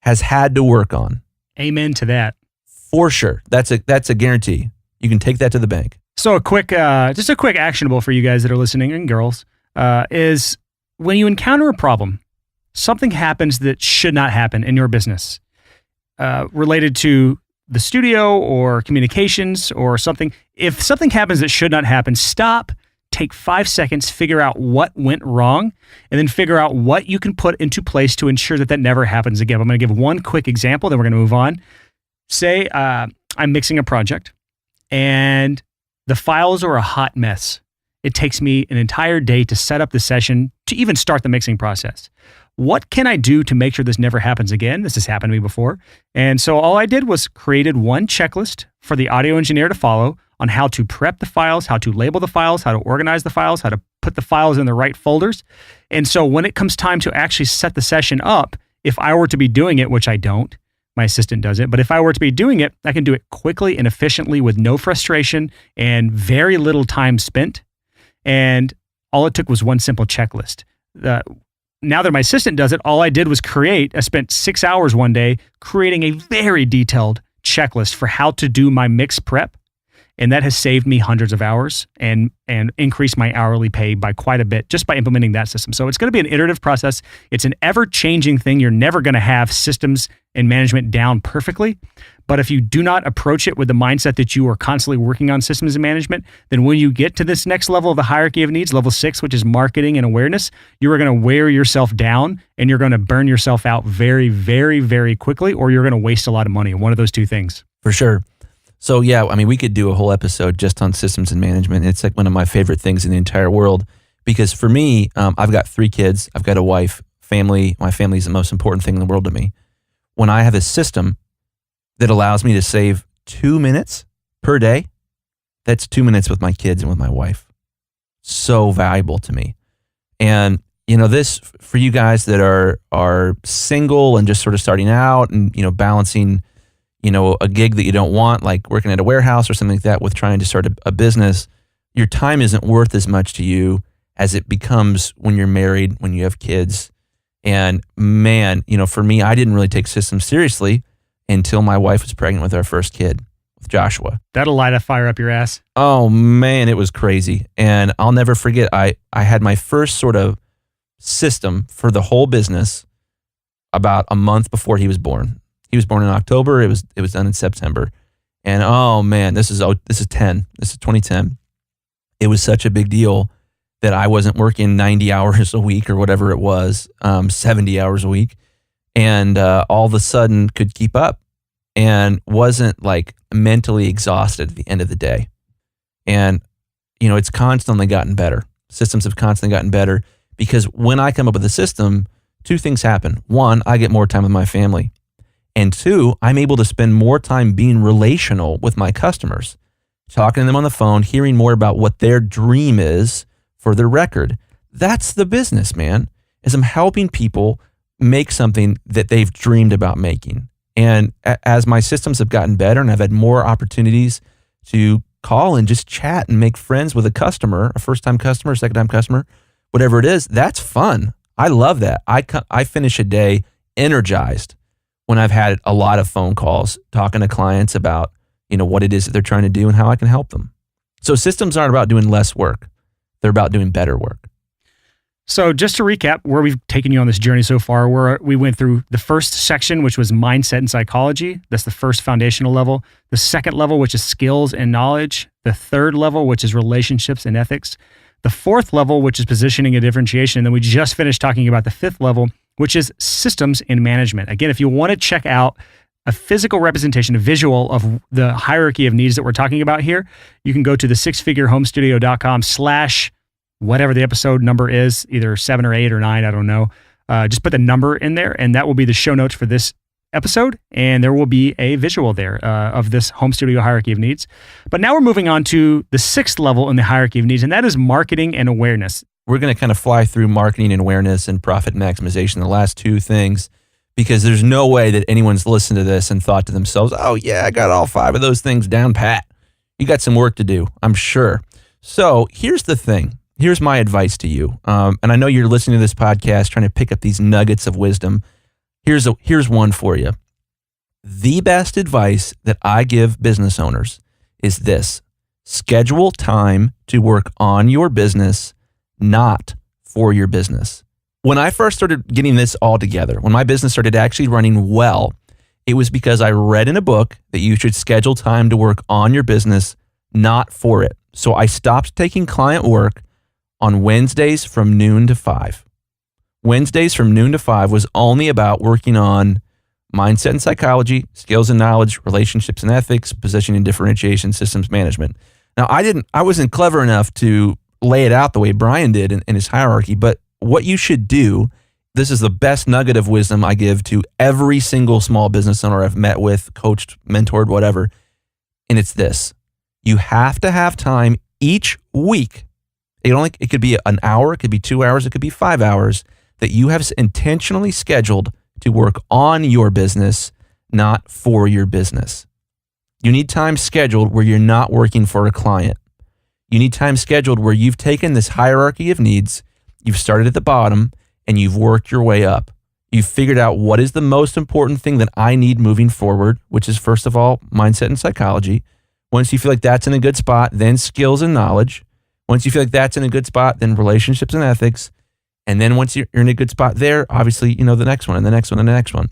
has had to work on. Amen to that. For sure. That's a guarantee. You can take that to the bank. So just a quick actionable for you guys that are listening, and girls, is when you encounter a problem, something happens that should not happen in your business, related to the studio or communications or something. If something happens that should not happen, stop, take 5 seconds, figure out what went wrong, and then figure out what you can put into place to ensure that never happens again. I'm going to give one quick example, then we're going to move on. Say I'm mixing a project and the files are a hot mess. It takes me an entire day to set up the session, to even start the mixing process. What can I do to make sure this never happens again? This has happened to me before. And so all I did was created one checklist for the audio engineer to follow on how to prep the files, how to label the files, how to organize the files, how to put the files in the right folders. And so when it comes time to actually set the session up, if I were to be doing it, which I don't, my assistant does it, but if I were to be doing it, I can do it quickly and efficiently with no frustration and very little time spent. And all it took was one simple checklist. Now that my assistant does it, all I did was I spent 6 hours one day creating a very detailed checklist for how to do my mix prep. And that has saved me hundreds of hours and increased my hourly pay by quite a bit just by implementing that system. So it's going to be an iterative process. It's an ever-changing thing. You're never going to have systems and management down perfectly. But if you do not approach it with the mindset that you are constantly working on systems and management, then when you get to this next level of the hierarchy of needs, level 6, which is marketing and awareness, you are going to wear yourself down and you're going to burn yourself out very, very, very quickly, or you're going to waste a lot of money. One of those two things. For sure. So yeah, I mean, we could do a whole episode just on systems and management. It's like one of my favorite things in the entire world because for me, I've got 3 kids. I've got a wife, family. My family is the most important thing in the world to me. When I have a system that allows me to save 2 minutes per day, that's 2 minutes with my kids and with my wife. So valuable to me. And this for you guys that are single and just sort of starting out and balancing a gig that you don't want, like working at a warehouse or something like that, with trying to start a business, your time isn't worth as much to you as it becomes when you're married, when you have kids. And man, for me, I didn't really take systems seriously until my wife was pregnant with our first kid, with Joshua. That'll light a fire up your ass. Oh man, it was crazy. And I'll never forget, I had my first sort of system for the whole business about a month before he was born. He was born in October. It was done in September. And oh man, this is 2010. It was such a big deal that I wasn't working 90 hours a week or whatever it was, 70 hours a week. And all of a sudden could keep up and wasn't like mentally exhausted at the end of the day. And, it's constantly gotten better. Systems have constantly gotten better. Because when I come up with a system, two things happen. One, I get more time with my family. And two, I'm able to spend more time being relational with my customers, talking to them on the phone, hearing more about what their dream is for their record. That's the business, man, is I'm helping people make something that they've dreamed about making. And as my systems have gotten better and I've had more opportunities to call and just chat and make friends with a customer, a first-time customer, a second-time customer, whatever it is, that's fun. I love that. I finish a day energized when I've had a lot of phone calls talking to clients about, what it is that they're trying to do and how I can help them. So systems aren't about doing less work. They're about doing better work. So just to recap where we've taken you on this journey so far, we went through the first section, which was mindset and psychology. That's the first foundational level. The second level, which is skills and knowledge. The third level, which is relationships and ethics. The fourth level, which is positioning and differentiation. And then we just finished talking about the fifth level, which is systems and management. Again, if you want to check out a physical representation, a visual of the hierarchy of needs that we're talking about here, you can go to the sixfigurehomestudio.com/ whatever the episode number is, either 7 or 8 or 9, I don't know. Just put the number in there, and that will be the show notes for this episode, and there will be a visual there of this home studio hierarchy of needs. But now we're moving on to the sixth level in the hierarchy of needs, and that is marketing and awareness. We're going to kind of fly through marketing and awareness and profit maximization, the last two things, because there's no way that anyone's listened to this and thought to themselves, oh yeah, I got all 5 of those things down pat. You got some work to do, I'm sure. So here's the thing. Here's my advice to you. And I know you're listening to this podcast trying to pick up these nuggets of wisdom. Here's one for you. The best advice that I give business owners is this: schedule time to work on your business, not for your business. When I first started getting this all together, when my business started actually running well, it was because I read in a book that you should schedule time to work on your business, not for it. So I stopped taking client work on Wednesdays from noon to 5. Wednesdays from noon to 5 was only about working on mindset and psychology, skills and knowledge, relationships and ethics, positioning and differentiation, systems management. Now, I wasn't clever enough to lay it out the way Brian did in his hierarchy, but what you should do, this is the best nugget of wisdom I give to every single small business owner I've met with, coached, mentored, whatever, and it's this: you have to have time each week. It could be an hour, it could be 2 hours, it could be 5 hours that you have intentionally scheduled to work on your business, not for your business. You need time scheduled where you're not working for a client. You need time scheduled where you've taken this hierarchy of needs, you've started at the bottom, and you've worked your way up. You've figured out what is the most important thing that I need moving forward, which is, first of all, mindset and psychology. Once you feel like that's in a good spot, then skills and knowledge. Once you feel like that's in a good spot, then relationships and ethics. And then once you're in a good spot there, obviously, the next one and the next one and the next one.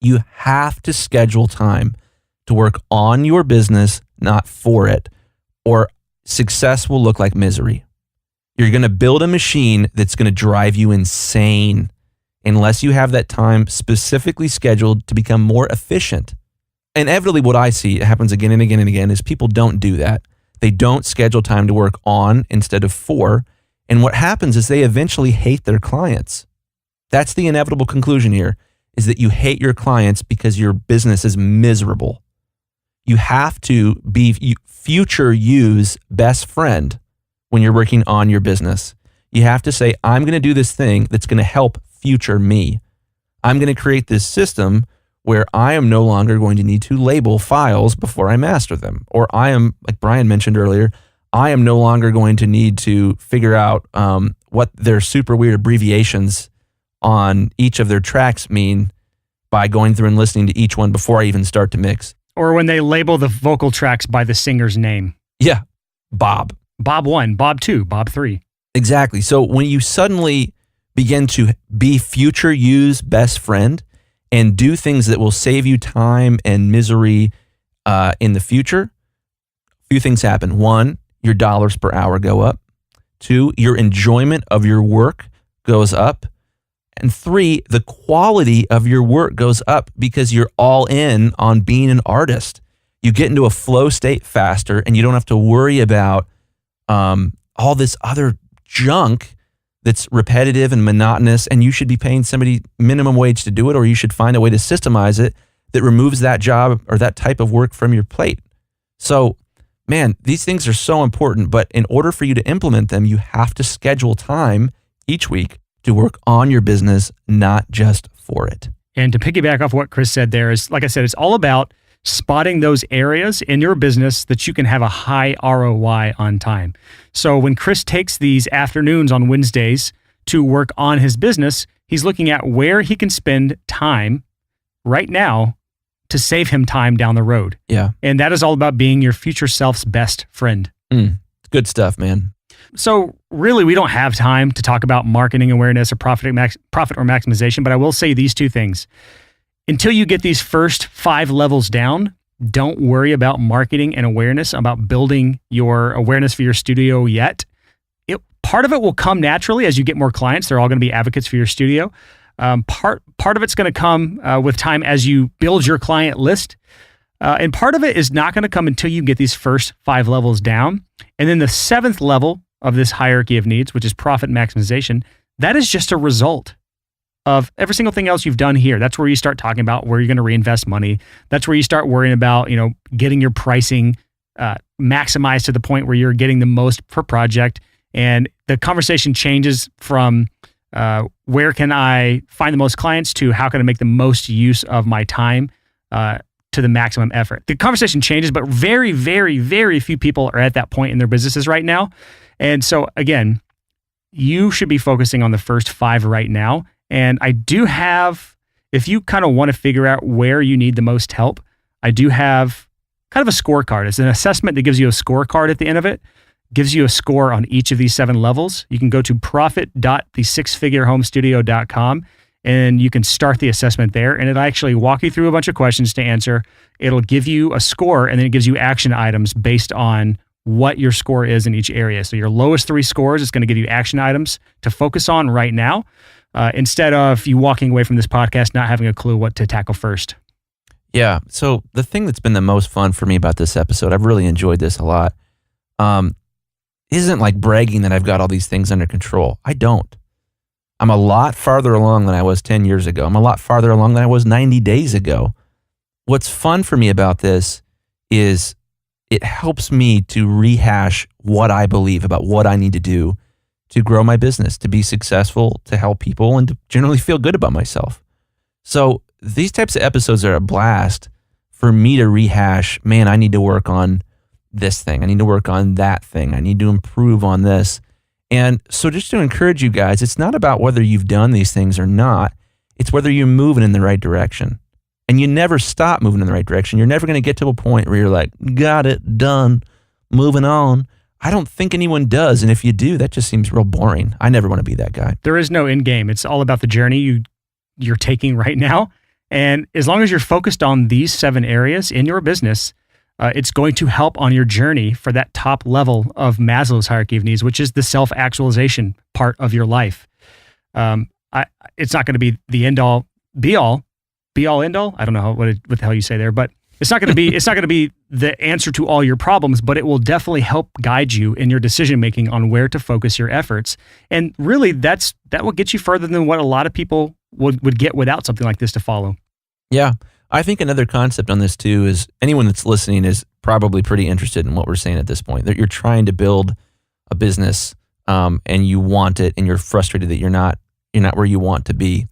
You have to schedule time to work on your business, not for it, or success will look like misery. You're going to build a machine that's going to drive you insane unless you have that time specifically scheduled to become more efficient. Inevitably, what I see, it happens again and again and again, is people don't do that. They don't schedule time to work on instead of for. And what happens is they eventually hate their clients. That's the inevitable conclusion here, is that you hate your clients because your business is miserable. You have to be future you's best friend when you're working on your business. You have to say, I'm going to do this thing that's going to help future me. I'm going to create this system where I am no longer going to need to label files before I master them. Or I am, like Brian mentioned earlier, I am no longer going to need to figure out what their super weird abbreviations on each of their tracks mean by going through and listening to each one before I even start to mix. Or when they label the vocal tracks by the singer's name. Yeah, Bob. Bob 1, Bob 2, Bob 3. Exactly. So when you suddenly begin to be future you's best friend and do things that will save you time and misery in the future, a few things happen. 1, your dollars per hour go up. 2, your enjoyment of your work goes up. And 3, the quality of your work goes up because you're all in on being an artist. You get into a flow state faster and you don't have to worry about all this other junk that's repetitive and monotonous, and you should be paying somebody minimum wage to do it, or you should find a way to systemize it that removes that job or that type of work from your plate. So, man, these things are so important, but in order for you to implement them, you have to schedule time each week to work on your business, not just for it. And to piggyback off what Chris said there is, like I said, it's all about spotting those areas in your business that you can have a high ROI on time. So when Chris takes these afternoons on Wednesdays to work on his business, he's looking at where he can spend time right now to save him time down the road. Yeah. And that is all about being your future self's best friend. Good stuff, man. So really, we don't have time to talk about marketing awareness or profit or maximization, but I will say these two things. Until you get these first 5 levels down, don't worry about marketing and awareness, about building your awareness for your studio yet. Part of it will come naturally as you get more clients. They're all going to be advocates for your studio. Part of it's going to come with time as you build your client list. And part of it is not going to come until you get these first 5 levels down. And then the 7th level of this hierarchy of needs, which is profit maximization, that is just a result of every single thing else you've done here. That's where you start talking about where you're going to reinvest money. That's where you start worrying about, getting your pricing maximized to the point where you're getting the most per project. And the conversation changes from where can I find the most clients to how can I make the most use of my time to the maximum effort. The conversation changes, but very, very, very few people are at that point in their businesses right now. And so again, you should be focusing on the first 5 right now. And I do have, if you kind of want to figure out where you need the most help, I do have kind of a scorecard. It's an assessment that gives you a scorecard at the end of it, gives you a score on each of these 7 levels. You can go to profit.thesixfigurehomestudio.com and you can start the assessment there. And it'll actually walk you through a bunch of questions to answer. It'll give you a score, and then it gives you action items based on what your score is in each area. So your lowest 3 scores is going to give you action items to focus on right now. Instead of you walking away from this podcast not having a clue what to tackle first. Yeah. So the thing that's been the most fun for me about this episode, I've really enjoyed this a lot, isn't like bragging that I've got all these things under control. I don't. I'm a lot farther along than I was 10 years ago. I'm a lot farther along than I was 90 days ago. What's fun for me about this is it helps me to rehash what I believe about what I need to do to grow my business, to be successful, to help people, and to generally feel good about myself. So these types of episodes are a blast for me to rehash, man, I need to work on this thing. I need to work on that thing. I need to improve on this. And so just to encourage you guys, it's not about whether you've done these things or not. It's whether you're moving in the right direction. And you never stop moving in the right direction. You're never going to get to a point where you're like, got it, done, moving on. I don't think anyone does. And if you do, that just seems real boring. I never want to be that guy. There is no end game. It's all about the journey you're taking right now. And as long as you're focused on these 7 areas in your business, it's going to help on your journey for that top level of Maslow's hierarchy of needs, which is the self-actualization part of your life. It's not going to be the end all, be all end all. I don't know what the hell you say there, but it's not going to be the answer to all your problems, but it will definitely help guide you in your decision making on where to focus your efforts. And really, that will get you further than what a lot of people would get without something like this to follow. Yeah. I think another concept on this too is anyone that's listening is probably pretty interested in what we're saying at this point, that you're trying to build a business and you want it and you're frustrated that you're not where you want to be.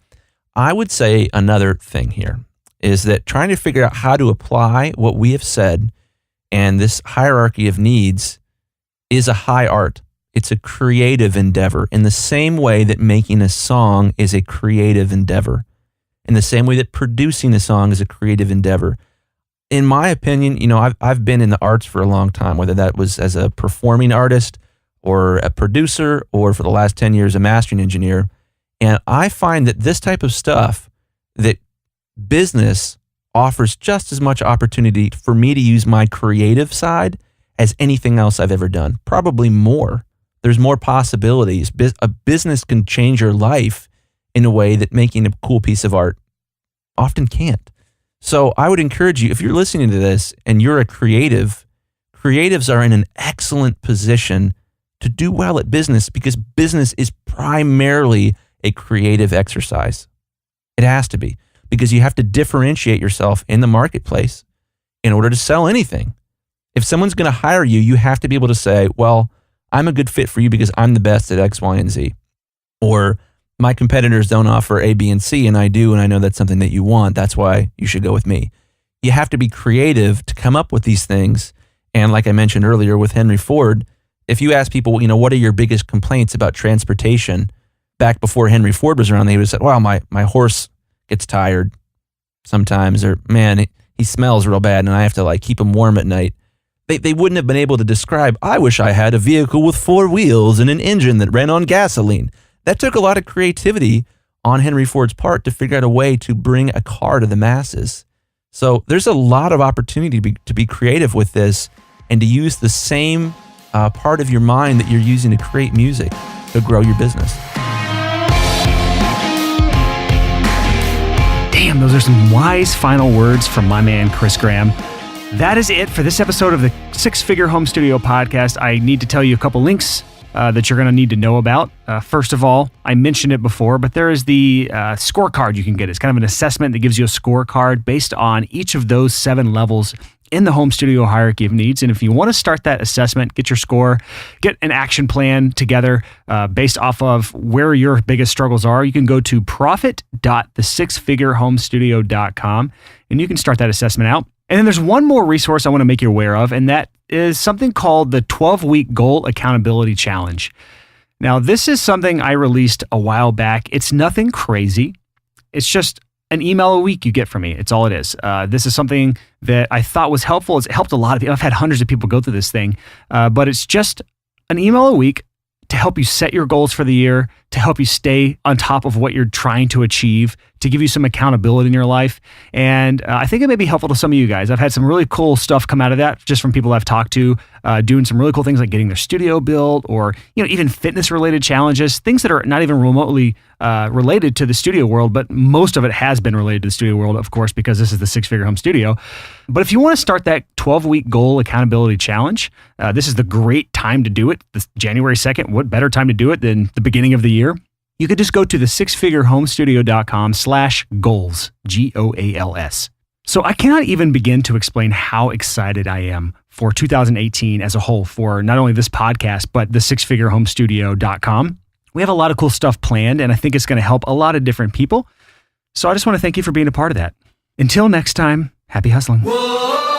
I would say another thing here is that trying to figure out how to apply what we have said and this hierarchy of needs is a high art. It's a creative endeavor in the same way that making a song is a creative endeavor, in the same way that producing a song is a creative endeavor. In my opinion, I've been in the arts for a long time, whether that was as a performing artist or a producer or for the last 10 years, a mastering engineer. And I find that this type of stuff, that business offers just as much opportunity for me to use my creative side as anything else I've ever done. Probably more. There's more possibilities. A business can change your life in a way that making a cool piece of art often can't. So I would encourage you, if you're listening to this and you're a creative, creatives are in an excellent position to do well at business, because business is primarily a creative exercise. It has to be, because you have to differentiate yourself in the marketplace in order to sell anything. If someone's going to hire you, you have to be able to say, well, I'm a good fit for you because I'm the best at X, Y, and Z. Or my competitors don't offer A, B, and C, and I do, and I know that's something that you want. That's why you should go with me. You have to be creative to come up with these things. And like I mentioned earlier with Henry Ford, if you ask people, what are your biggest complaints about transportation? Back before Henry Ford was around, they would have said, well, my horse gets tired sometimes, or man, he smells real bad and I have to keep him warm at night. They wouldn't have been able to describe, I wish I had a vehicle with 4 wheels and an engine that ran on gasoline. That took a lot of creativity on Henry Ford's part to figure out a way to bring a car to the masses. So there's a lot of opportunity to be creative with this and to use the same part of your mind that you're using to create music to grow your business. Damn, those are some wise final words from my man, Chris Graham. That is it for this episode of the Six Figure Home Studio podcast. I need to tell you a couple links that you're going to need to know about. First of all, I mentioned it before, but there is the scorecard you can get. It's kind of an assessment that gives you a scorecard based on each of those 7 levels in the home studio hierarchy of needs. And if you want to start that assessment, get your score, get an action plan together based off of where your biggest struggles are, you can go to profit.thesixfigurehomestudio.com and you can start that assessment out. And then there's one more resource I want to make you aware of, and that is something called the 12-Week Goal Accountability Challenge. Now, this is something I released a while back. It's nothing crazy. It's just an email a week you get from me. It's all it is. This is something that I thought was helpful. It's helped a lot of people. I've had hundreds of people go through this thing, but it's just an email a week to help you set your goals for the year, to help you stay on top of what you're trying to achieve, to give you some accountability in your life. And I think it may be helpful to some of you guys. I've had some really cool stuff come out of that just from people I've talked to, doing some really cool things like getting their studio built, or even fitness-related challenges, things that are not even remotely related to the studio world, but most of it has been related to the studio world, of course, because this is the Six Figure Home Studio. But if you want to start that 12-week goal accountability challenge, this is the great time to do it. This January 2nd, what better time to do it than the beginning of the year? You could just go to the sixfigurehomestudio.com/goals, GOALS. So I cannot even begin to explain how excited I am for 2018 as a whole, for not only this podcast, but the sixfigurehomestudio.com. We have a lot of cool stuff planned, and I think it's going to help a lot of different people. So I just want to thank you for being a part of that. Until next time, happy hustling. Whoa.